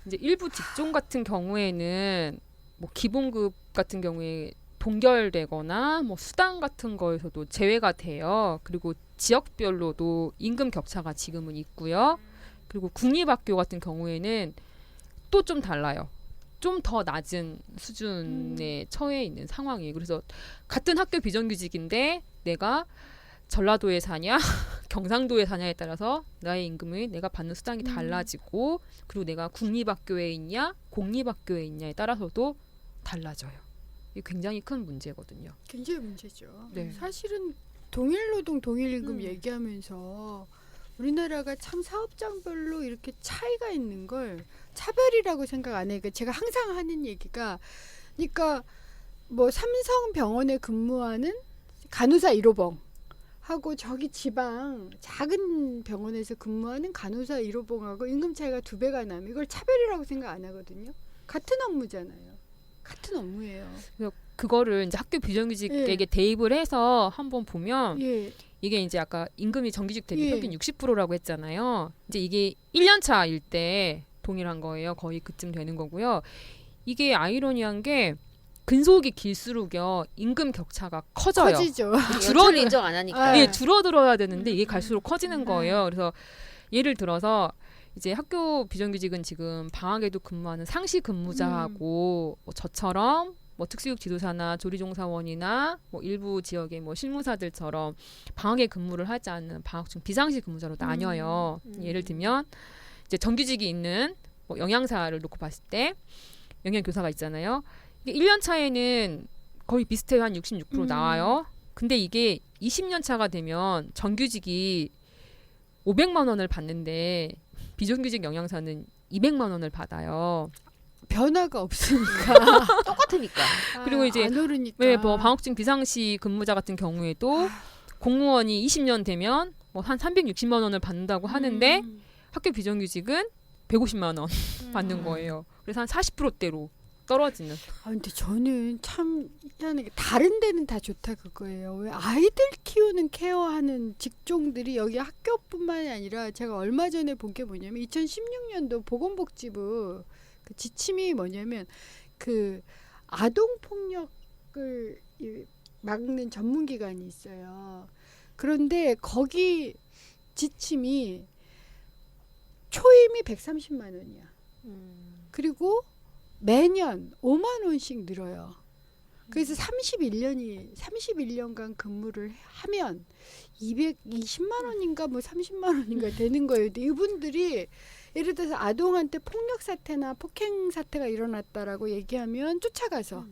이제 일부 직종 같은 경우에는 뭐 기본급 같은 경우에 동결되거나 뭐 수당 같은 거에서도 제외가 돼요. 그리고 지역별로도 임금 격차가 지금은 있고요. 그리고 국립학교 같은 경우에는 또 좀 달라요. 좀 더 낮은 수준에 처해 있는 상황이에요. 그래서 같은 학교 비정규직인데 내가 전라도에 사냐 경상도에 사냐에 따라서 나의 임금이 내가 받는 수당이 달라지고 그리고 내가 국립학교에 있냐 공립학교에 있냐에 따라서도 달라져요. 이게 굉장히 큰 문제거든요. 굉장히 문제죠. 네. 사실은 동일노동 동일임금 얘기하면서 우리나라가 참 사업장별로 이렇게 차이가 있는 걸 차별이라고 생각 안 해요. 그러니까 제가 항상 하는 얘기가 그러니까 뭐 삼성병원에 근무하는 간호사 1호봉 하고 저기 지방 작은 병원에서 근무하는 간호사 1호봉하고 임금 차이가 2배가 나면 이걸 차별이라고 생각 안 하거든요. 같은 업무잖아요. 같은 업무예요. 그래서 그거를 이제 학교 비정규직에게 대입을 해서 한번 보면 예. 이게 이제 아까 임금이 정규직 대비 예. 평균 60%라고 했잖아요. 이제 이게 1년 차일 때 동일한 거예요. 거의 그쯤 되는 거고요. 이게 아이러니한 게 근속이 길수록요 임금 격차가 커져요. 커지죠. 줄어들 인정 안 하니까. 예, 줄어들어야 되는데 이게 갈수록 커지는 거예요. 그래서 예를 들어서 이제 학교 비정규직은 지금 방학에도 근무하는 상시 근무자하고 뭐 저처럼 뭐 특수육 지도사나 조리종사원이나 뭐 일부 지역의 뭐 실무사들처럼 방학에 근무를 하지 않는 방학중 비상시 근무자로 나뉘어요. 예를 들면 이제 정규직이 있는 뭐 영양사를 놓고 봤을 때 영양교사가 있잖아요. 이게 1년 차에는 거의 비슷해요. 한 66% 나와요. 근데 이게 20년 차가 되면 정규직이 500만 원을 받는데 비정규직 영양사는 200만 원을 받아요. 변화가 없으니까. 똑같으니까. 그리고 이제 안 오르니까. 왜 뭐 방학중 비상시 근무자 같은 경우에도 공무원이 20년 되면 뭐 한 360만 원을 받는다고 하는데 학교 비정규직은 150만 원 받는 거예요. 그래서 한 40%대로 떨어지는. 근데 저는 참 희한한 게 다른 데는 다 좋다 그거예요. 왜 아이들 키우는 케어하는 직종들이 여기 학교뿐만이 아니라 제가 얼마 전에 본 게 뭐냐면 2016년도 보건복지부 그 지침이 뭐냐면 그 아동 폭력을 막는 전문기관이 있어요. 그런데 거기 지침이 초임이 130만 원이야. 그리고 매년 5만 원씩 늘어요. 그래서 31년간 근무를 하면 220만 원인가 뭐 30만 원인가 되는 거예요. 근데 이분들이 예를 들어서 아동한테 폭력 사태나 폭행 사태가 일어났다라고 얘기하면 쫓아가서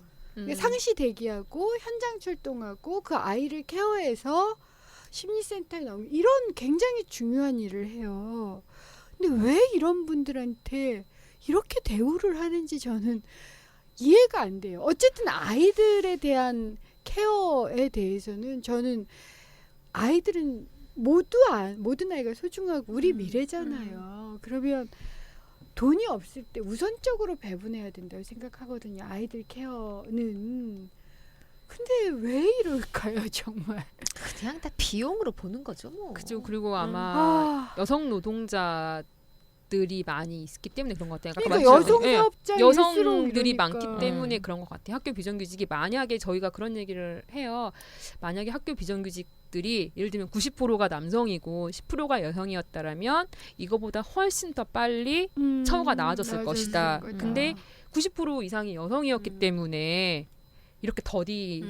상시 대기하고 현장 출동하고 그 아이를 케어해서 심리센터에 나오면 이런 굉장히 중요한 일을 해요. 근데 왜 이런 분들한테 이렇게 대우를 하는지 저는 이해가 안 돼요. 어쨌든 아이들에 대한 케어에 대해서는 저는 아이들은 모든 아이가 소중하고 우리 미래잖아요. 그러면 돈이 없을 때 우선적으로 배분해야 된다고 생각하거든요. 아이들 케어는. 근데 왜 이럴까요, 정말? 그냥 다 비용으로 보는 거죠, 뭐. 그죠. 그리고 아마 아, 여성 노동자들이 많이 있기 때문에 그런 것 같아요. 아까 그러니까 말씀하신 여성 예, 사업자 여성들이 이러니까. 많기 때문에 그런 것 같아요. 학교 비정규직이 만약에 저희가 그런 얘기를 해요. 만약에 학교 비정규직들이 예를 들면 90%가 남성이고 10%가 여성이었다라면 이거보다 훨씬 더 빨리 처우가 나아졌을 것이다. 근데 90% 이상이 여성이었기 때문에 이렇게 더디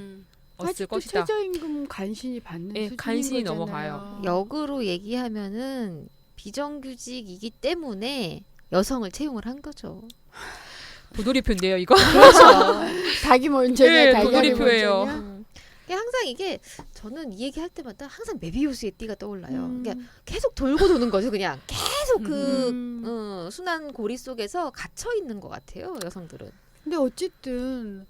었을 아직도 것이다. 최저임금 간신히 받는 예, 수준인 간신히 거잖아요. 넘어가요. 역으로 얘기하면은 비정규직이기 때문에 여성을 채용을 한 거죠. 도돌이표인데요, 이거. 그렇죠. 닭이 먼저냐 예, 달걀이 도돌이표예요. 먼저냐. 항상 이게 저는 이 얘기 할 때마다 항상 메비우스의 띠가 떠올라요. 음. 그러니까 계속 돌고 도는 거죠. 그냥 계속 그 음. 순환 고리 속에서 갇혀 있는 것 같아요. 여성들은. 근데 어쨌든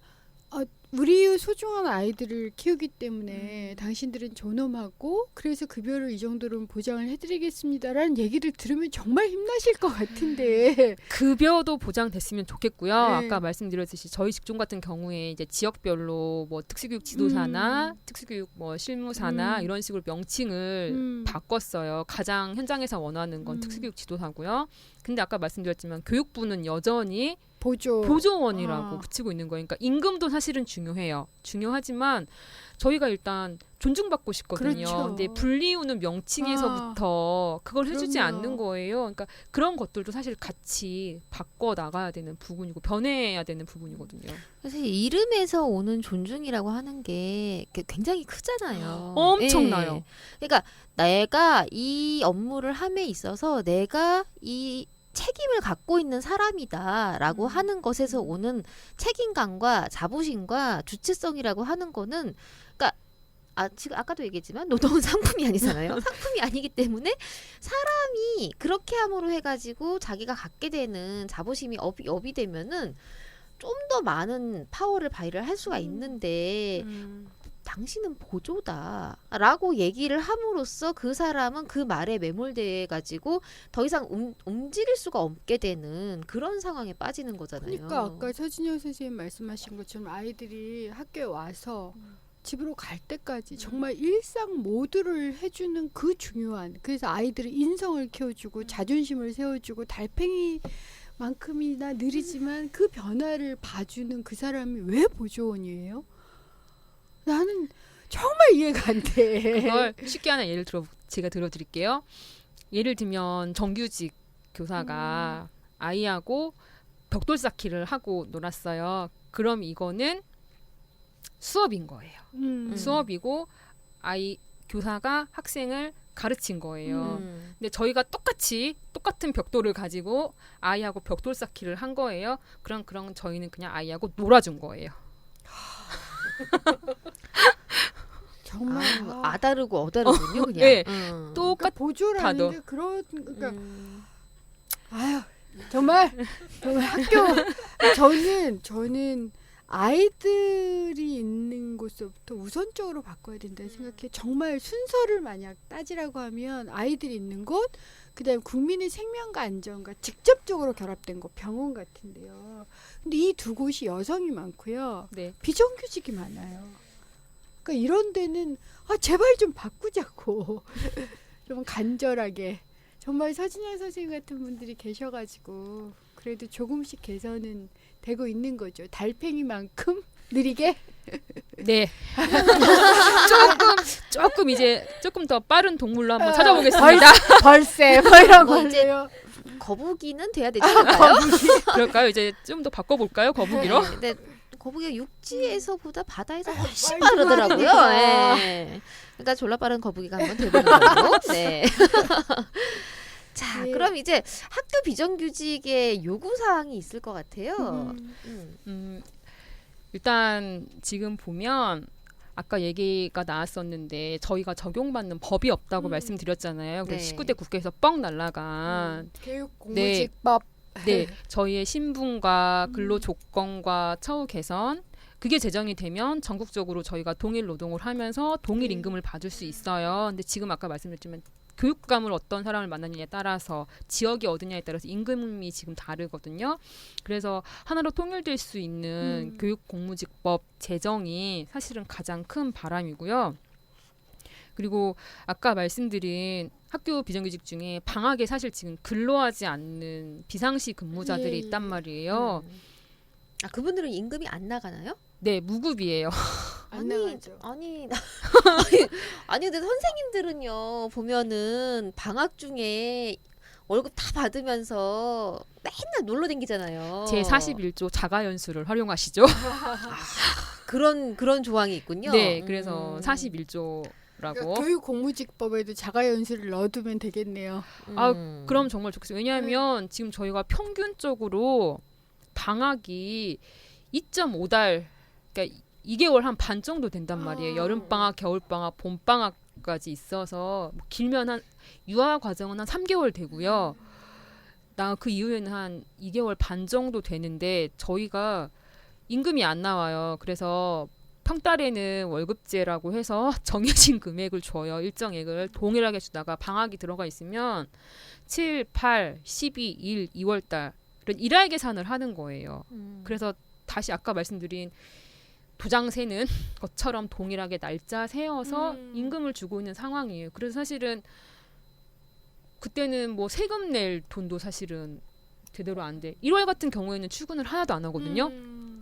우리 소중한 아이들을 키우기 때문에 당신들은 존엄하고 그래서 급여를 이 정도로 보장을 해드리겠습니다라는 얘기를 들으면 정말 힘나실 것 같은데. 급여도 보장됐으면 좋겠고요. 네. 아까 말씀드렸듯이 저희 직종 같은 경우에 이제 지역별로 뭐 특수교육 지도사나 특수교육 뭐 실무사나 이런 식으로 명칭을 바꿨어요. 가장 현장에서 원하는 건 특수교육 지도사고요. 근데 아까 말씀드렸지만 교육부는 여전히 보조원이라고 붙이고 있는 거예요. 그러니까 임금도 사실은 중요해요. 중요하지만 저희가 일단 존중받고 싶거든요. 그렇죠. 근데 불리우는 명칭에서부터 그걸 해주지 그럼요. 않는 거예요. 그러니까 그런 것들도 사실 같이 바꿔 나가야 되는 부분이고 변해야 되는 부분이거든요. 사실 이름에서 오는 존중이라고 하는 게 굉장히 크잖아요. 엄청나요. 예. 그러니까 내가 이 업무를 함에 있어서 내가 이 책임을 갖고 있는 사람이다라고 하는 것에서 오는 책임감과 자부심과 주체성이라고 하는 거는, 그러니까 지금 아까도 얘기했지만 노동은 상품이 아니잖아요. 상품이 아니기 때문에 사람이 그렇게 함으로 해가지고 자기가 갖게 되는 자부심이 업이 되면은 좀 더 많은 파워를 발휘를 할 수가 있는데 당신은 보조다라고 얘기를 함으로써 그 사람은 그 말에 매몰돼 가지고 더 이상 움직일 수가 없게 되는 그런 상황에 빠지는 거잖아요. 그러니까 아까 서진영 선생님 말씀하신 것처럼 아이들이 학교에 와서 집으로 갈 때까지 정말 일상 모두를 해주는 그 중요한, 그래서 아이들의 인성을 키워주고 자존심을 세워주고 달팽이만큼이나 느리지만 그 변화를 봐주는 그 사람이 왜 보조원이에요? 나는 정말 이해가 안 돼. 그걸 쉽게 하나 예를 제가 들어드릴게요. 예를 들면 정규직 교사가 아이하고 벽돌 쌓기를 하고 놀았어요. 그럼 이거는 수업인 거예요. 수업이고 교사가 학생을 가르친 거예요. 근데 저희가 똑같은 벽돌을 가지고 아이하고 벽돌 쌓기를 한 거예요. 그럼 저희는 그냥 아이하고 놀아준 거예요. 정말 아다르고 어다르군요, 그냥. 네. 그러니까 똑같 보조라는 게 그러니까 아유 정말 학교 저는 아이들이 있는 곳서부터 우선적으로 바꿔야 된다고 생각해. 정말 순서를 만약 따지라고 하면 아이들이 있는 곳, 그다음에 국민의 생명과 안전과 직접적으로 결합된 곳, 병원 같은데요. 근데 이 두 곳이 여성이 많고요. 네. 비정규직이 많아요. 그러니까 이런 데는 제발 좀 바꾸자고. 좀 간절하게. 정말 서진영 선생님 같은 분들이 계셔가지고 그래도 조금씩 개선은 되고 있는 거죠. 달팽이만큼 느리게. 네. 조금 이제 조금 더 빠른 동물로 한번 찾아보겠습니다. 벌새 뭐 이런 뭐 이제 걸로요. 거북이는 돼야 되지 않을까요? 그럴까요? 이제 좀 더 바꿔볼까요? 거북이로? 네, 근데 거북이가 육지에서보다 바다에서 훨씬 말도 빠르더라고요. 빠르니까. 예. 그러니까 졸라 빠른 거북이가 한번 돼보는 거고. 네. 자, 네. 그럼 이제 학교 비정규직의 요구 사항이 있을 것 같아요. 일단 지금 보면 아까 얘기가 나왔었는데 저희가 적용받는 법이 없다고 말씀드렸잖아요. 그래서 네. 19대 국회에서 뻥 날라간 교육 공무직법. 네, 저희의 신분과 근로 조건과 처우 개선 그게 제정이 되면 전국적으로 저희가 동일 노동을 하면서 동일 임금을 받을 수 있어요. 근데 지금 아까 말씀드렸지만 교육감을 어떤 사람을 만나느냐에 따라서 지역이 어디냐에 따라서 임금이 지금 다르거든요. 그래서 하나로 통일될 수 있는 교육공무직법 제정이 사실은 가장 큰 바람이고요. 그리고 아까 말씀드린 학교 비정규직 중에 방학에 사실 지금 근로하지 않는 비상시 근무자들이 예, 있단 말이에요. 아, 그분들은 임금이 안 나가나요? 네, 무급이에요. 안 나가죠. 아니, 아니, 근데 선생님들은요, 보면은 방학 중에 월급 다 받으면서 맨날 놀러 다니잖아요. 제 41조 자가연수를 활용하시죠. 그런 조항이 있군요. 네, 그래서 음. 41조라고. 그러니까 교육 공무직법에도 자가연수를 넣어두면 되겠네요. 아, 그럼 정말 좋겠어요. 왜냐하면 지금 저희가 평균적으로 방학이 2.5달, 그러니까 2개월 한 반 정도 된단 말이에요. 여름방학, 겨울방학, 봄방학까지 있어서 뭐 길면 한 유아 과정은 한 3개월 되고요. 나 그 이후에는 한 2개월 반 정도 되는데 저희가 임금이 안 나와요. 그래서 평달에는 월급제라고 해서 정해진 금액을 줘요. 일정액을 동일하게 주다가 방학이 들어가 있으면 7, 8, 12, 1, 2월달 이런 일할 계산을 하는 거예요. 그래서 다시 아까 말씀드린 도장 세는 것처럼 동일하게 날짜 세어서 임금을 주고 있는 상황이에요. 그래서 사실은 그때는 뭐 세금 낼 돈도 사실은 제대로 안 돼. 1월 같은 경우에는 출근을 하나도 안 하거든요.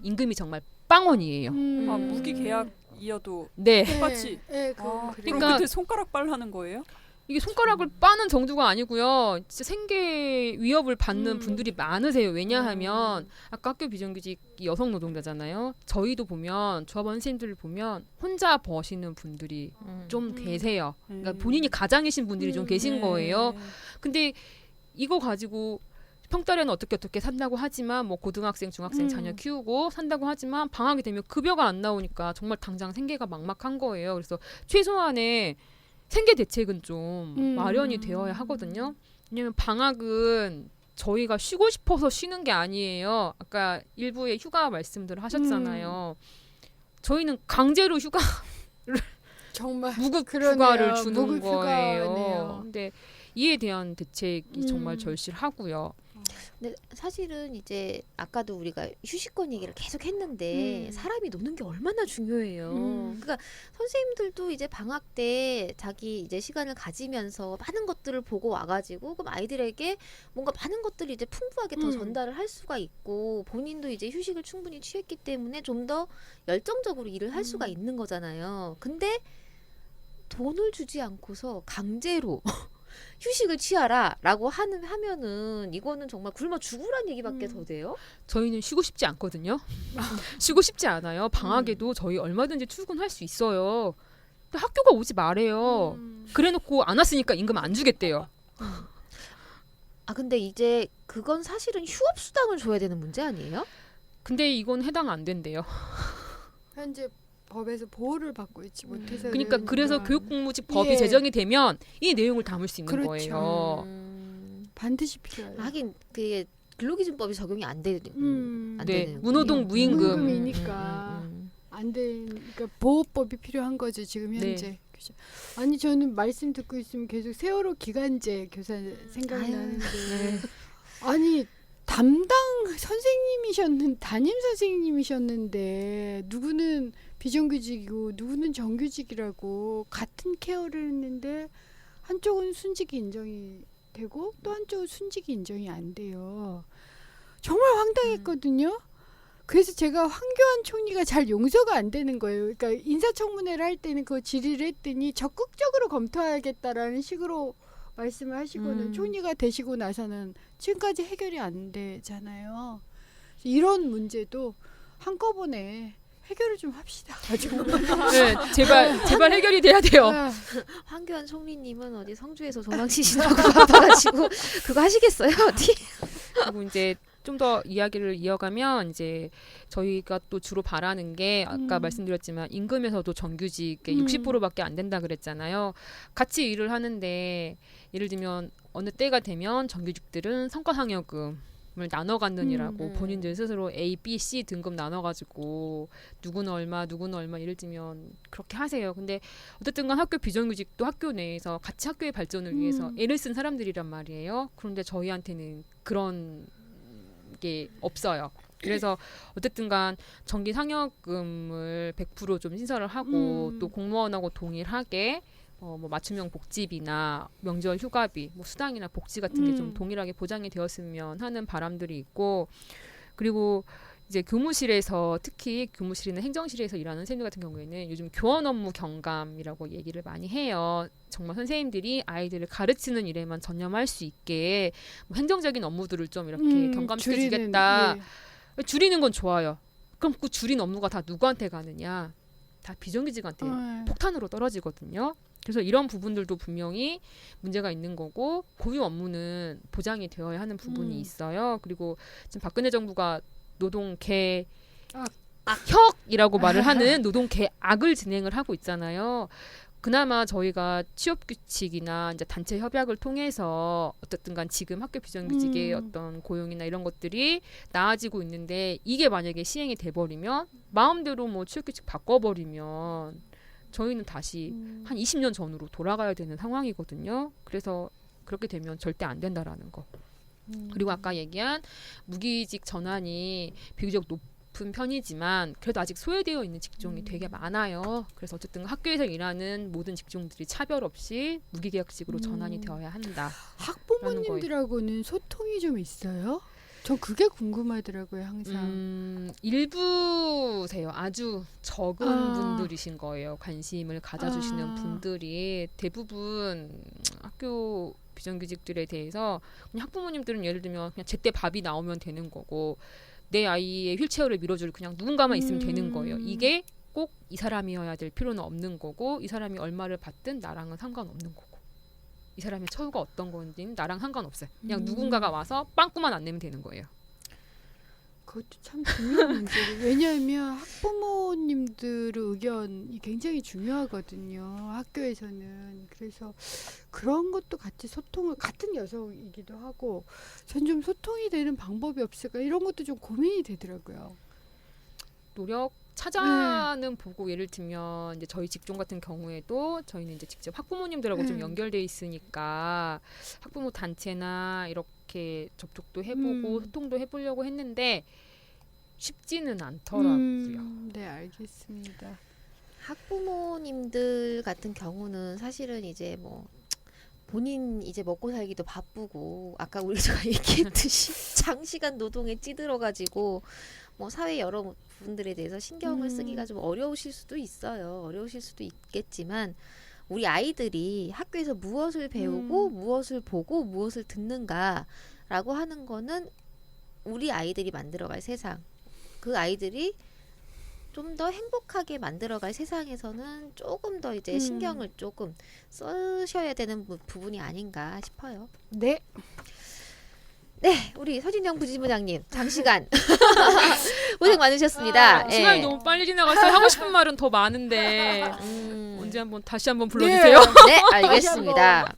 임금이 정말 빵원이에요. 아, 무기 계약이어도 네. 똑같이. 네, 그럼 그러니까 그때 손가락 빨하는 거예요? 이게 손가락을 빠는 정도가 아니고요. 진짜 생계 위협을 받는 분들이 많으세요. 왜냐하면 아까 학교 비정규직 여성 노동자잖아요. 저희도 보면 조합원 선생님들을 보면 혼자 버시는 분들이 좀 계세요. 그러니까 본인이 가장이신 분들이 좀 계신 거예요. 근데 이거 가지고 평달에는 어떻게 산다고 하지만 뭐 고등학생, 중학생 자녀 키우고 산다고 하지만 방학이 되면 급여가 안 나오니까 정말 당장 생계가 막막한 거예요. 그래서 최소한의 생계 대책은 좀 마련이 되어야 하거든요. 왜냐면 방학은 저희가 쉬고 싶어서 쉬는 게 아니에요. 아까 일부에 휴가 말씀들 하셨잖아요. 저희는 강제로 휴가 정말 무급 그러네요. 휴가를 주는 무급 거예요. 휴가네요. 근데 이에 대한 대책이 정말 절실하고요. 근데 사실은 이제 아까도 우리가 휴식권 얘기를 계속 했는데 사람이 노는 게 얼마나 중요해요. 그러니까 선생님들도 이제 방학 때 자기 이제 시간을 가지면서 많은 것들을 보고 와가지고 그럼 아이들에게 뭔가 많은 것들을 이제 풍부하게 더 전달을 할 수가 있고 본인도 이제 휴식을 충분히 취했기 때문에 좀 더 열정적으로 일을 할 수가 있는 거잖아요. 근데 돈을 주지 않고서 강제로 휴식을 취하라라고 하면은 이거는 정말 굶어 죽으란 얘기밖에 더 돼요. 저희는 쉬고 싶지 않거든요. 쉬고 싶지 않아요. 방학에도 저희 얼마든지 출근할 수 있어요. 근데 학교가 오지 말래요. 그래놓고 안 왔으니까 임금 안 주겠대요. 아 근데 이제 그건 사실은 휴업 수당을 줘야 되는 문제 아니에요? 근데 이건 해당 안 된대요. 현재 법에서 보호를 받고 있지 못해서 그러니까 그래서 교육공무직 법이 예. 제정이 되면 이 내용을 담을 수 있는 그렇죠. 거예요. 반드시 필요해요. 하긴 그게 근로기준법이 적용이 안 되는 안 네, 되는 무노동 무임금. 무임금이니까 안 그러니까 보호법이 필요한 거죠 지금 현재. 네. 아니 저는 말씀 듣고 있으면 계속 세월호 기간제 교사 생각이 아유, 나는데 네. 아니 담당 선생님이셨는 담임 선생님이셨는데 누구는 비정규직이고 누구는 정규직이라고 같은 케어를 했는데 한쪽은 순직이 인정이 되고 또 한쪽은 순직이 인정이 안 돼요. 정말 황당했거든요. 그래서 제가 황교안 총리가 잘 용서가 안 되는 거예요. 그러니까 인사청문회를 할 때는 그거 질의를 했더니 적극적으로 검토하겠다라는 식으로 말씀을 하시고는 총리가 되시고 나서는 지금까지 해결이 안 되잖아요. 이런 문제도 한꺼번에 해결을 좀 합시다. 네, 제발 해결이 돼야 돼요. 아, 황교안 총리님은 어디 성주에서 도망치시다고 바빠가지고 그거 하시겠어요? 어디? 그리고 이제 좀 더 이야기를 이어가면 이제 저희가 또 주로 바라는 게 아까 말씀드렸지만 임금에서도 정규직의 60%밖에 안 된다 그랬잖아요. 같이 일을 하는데 예를 들면 어느 때가 되면 정규직들은 성과상여금을 나눠 갖느니라고 본인들 스스로 A, B, C 등급 나눠가지고 누구는 얼마 예를 들면 그렇게 하세요. 근데 어쨌든 간 학교 비정규직도 학교 내에서 같이 학교의 발전을 위해서 애를 쓴 사람들이란 말이에요. 그런데 저희한테는 그런 게 없어요. 그래서 어쨌든 간 정기 상여금을 100% 좀 신설을 하고 또 공무원하고 동일하게 뭐 맞춤형 복지비나 명절 휴가비, 뭐 수당이나 복지 같은 게 좀 동일하게 보장이 되었으면 하는 바람들이 있고, 그리고 이제 교무실에서 특히 교무실이나 행정실에서 일하는 선생님들 같은 경우에는 요즘 교원 업무 경감이라고 얘기를 많이 해요. 정말 선생님들이 아이들을 가르치는 일에만 전념할 수 있게 뭐 행정적인 업무들을 좀 이렇게 경감시켜주겠다. 줄이는 건 좋아요. 그럼 그 줄인 업무가 다 누구한테 가느냐? 다 비정규직한테 폭탄으로 떨어지거든요. 그래서 이런 부분들도 분명히 문제가 있는 거고, 고유 업무는 보장이 되어야 하는 부분이 있어요. 그리고 지금 박근혜 정부가 노동 개혁이라고 말을 하는 노동 개악을 진행을 하고 있잖아요. 그나마 저희가 취업 규칙이나 이제 단체 협약을 통해서 어쨌든 간 지금 학교 비정규직의 어떤 고용이나 이런 것들이 나아지고 있는데, 이게 만약에 시행이 돼 버리면 마음대로 뭐 취업 규칙 바꿔 버리면 저희는 다시 한 20년 전으로 돌아가야 되는 상황이거든요. 그래서 그렇게 되면 절대 안 된다라는 거. 그리고 아까 얘기한 무기직 전환이 비교적 높은 편이지만 그래도 아직 소외되어 있는 직종이 되게 많아요. 그래서 어쨌든 학교에서 일하는 모든 직종들이 차별 없이 무기계약직으로 전환이 되어야 한다. 학부모님들하고는 소통이 좀 있어요? 전 그게 궁금하더라고요, 항상. 일부세요. 아주 적은 분들이신 거예요. 관심을 가져주시는 분들이. 대부분 학교 비정규직들에 대해서 그냥 학부모님들은 예를 들면 그냥 제때 밥이 나오면 되는 거고, 내 아이의 휠체어를 밀어줄 그냥 누군가만 있으면 되는 거예요. 이게 꼭 이 사람이어야 될 필요는 없는 거고, 이 사람이 얼마를 받든 나랑은 상관없는 거고, 이 사람의 처우가 어떤 건지는 나랑 상관없어요. 그냥 누군가가 와서 빵꾸만 안 내면 되는 거예요. 그것도 참 중요한 문제예요. 왜냐하면 학부모님들의 의견이 굉장히 중요하거든요, 학교에서는. 그래서 그런 것도 같이 소통을, 같은 여성이기도 하고 전 좀 소통이 되는 방법이 없을까, 이런 것도 좀 고민이 되더라고요. 노력 찾아는 보고, 예를 들면 이제 저희 직종 같은 경우에도 저희는 이제 직접 학부모님들하고 좀 연결돼 있으니까 학부모 단체나 이렇게 접촉도 해보고 소통도 해보려고 했는데 쉽지는 않더라고요. 네, 알겠습니다. 학부모님들 같은 경우는 사실은 이제 뭐 본인 이제 먹고 살기도 바쁘고, 아까 우리가 얘기했듯이 장시간 노동에 찌들어가지고 뭐 사회 여러 분들에 대해서 신경을 쓰기가 좀 어려우실 수도 있어요. 어려우실 수도 있겠지만, 우리 아이들이 학교에서 무엇을 배우고 무엇을 보고 무엇을 듣는가라고 하는 거는 우리 아이들이 만들어갈 세상, 그 아이들이 좀 더 행복하게 만들어갈 세상에서는 조금 더 이제 신경을 조금 쓰셔야 되는 부분이 아닌가 싶어요. 네. 네, 우리 서진영 부지부장님 장시간 고생 많으셨습니다. 시간이 예. 너무 빨리 지나갔어요. 하고 싶은 말은 더 많은데 언제 다시 한번 불러주세요. 네, 알겠습니다.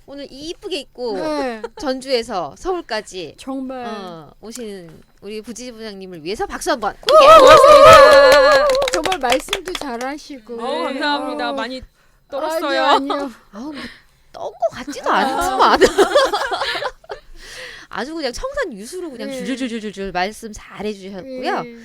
오늘 이쁘게 입고 네, 전주에서 서울까지 정말 오신 우리 부지부장님을 위해서 박수 한번. 고맙습니다. 정말 말씀도 잘하시고. 감사합니다. 많이 떨었어요. 아니요. 아우, 떤거 같지도 않지만 아주 그냥 청산 유수로 그냥 네. 줄줄줄줄 말씀 잘 해주셨고요. 네.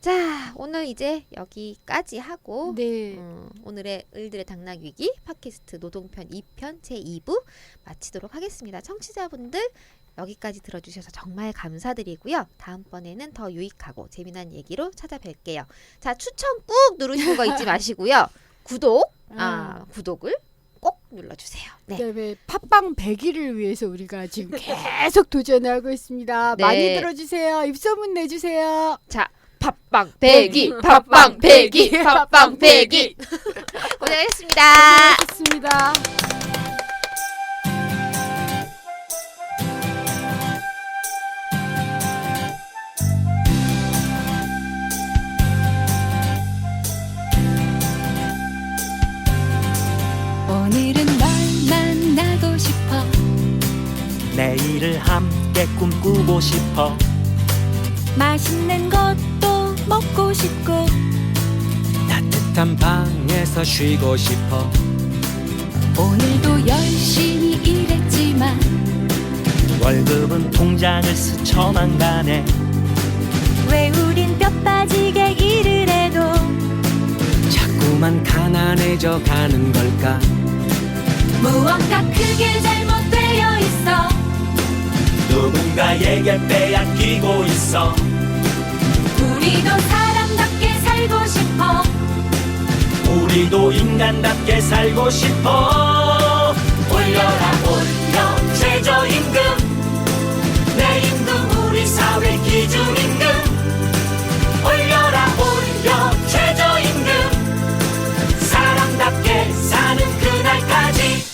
자, 오늘 이제 여기까지 하고 네. 오늘의 을들의 당락위기 팟캐스트 노동편 2편 제2부 마치도록 하겠습니다. 청취자분들 여기까지 들어주셔서 정말 감사드리고요. 다음번에는 더 유익하고 재미난 얘기로 찾아뵐게요. 자, 추천 꾹 누르시는 거 잊지 마시고요. 구독을 꼭 눌러주세요. 네. 그다음에 팟빵 100일을 위해서 우리가 지금 계속 도전하고 있습니다. 네. 많이 들어주세요. 입소문 내주세요. 자, 팟빵 100이, 팟빵 100이, 팟빵 100이. 고생하셨습니다. 고생하셨습니다. 오늘은 널 만나고 싶어 내일을 함께 꿈꾸고 싶어 맛있는 것도 먹고 싶고 따뜻한 방에서 쉬고 싶어 오늘도 열심히 일했지만 월급은 통장을 스쳐만 가네 왜 우린 뼈 빠지게 일을 해도 자꾸만 가난해져 가는 걸까 무언가 크게 잘못되어 있어 누군가에게 빼앗기고 있어 우리도 사람답게 살고 싶어 우리도 인간답게 살고 싶어 올려라 올려 최저임금 내 임금 우리 사회 기준임금 올려라 올려 최저임금 사람답게 사는 그날까지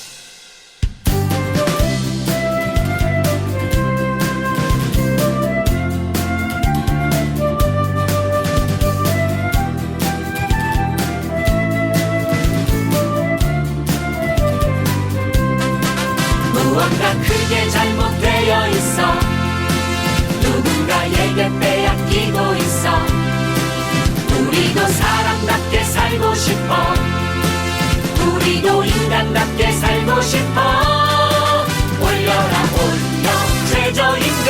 무언가 크게 잘못되어 있어 누군가에게 빼앗기고 있어 우리도 사람답게 살고 싶어 우리도 인간답게 살고 싶어 올려라 올려 최저임금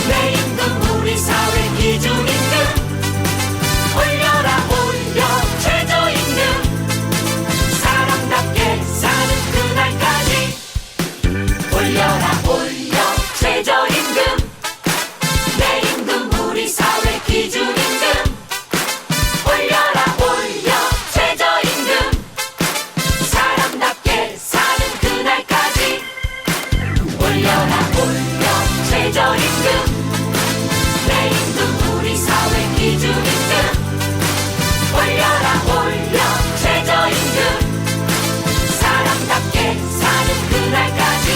내 임금 우리 사회 기준임금 올려라 올려 최저임금 사람답게 사는 그날까지 올려라 올려 최저임금 내 임금 우리 사회 기준임금 올려라 올려 최저임금 사람답게 사는 그날까지 올려라 올려 최저임금 내 임금 우리 사회 기준임금 올려라 올려 최저임금 사람답게 사는 그날까지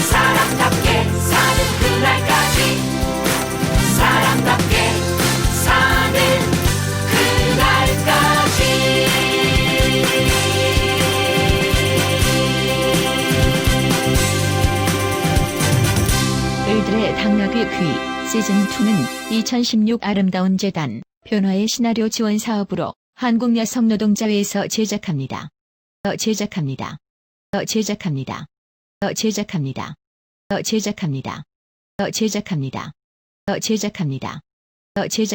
사람답게 사는 그날까지 사람답게 사는 그날까지 을들의 당나귀 귀 시즌2는 2016 아름다운 재단 변화의 시나리오 지원 사업으로 한국여성노동자회에서 제작합니다. 제작합니다. 제작합니다. 제작합니다. 제작합니다. 제작합니다. 제작합니다. 제작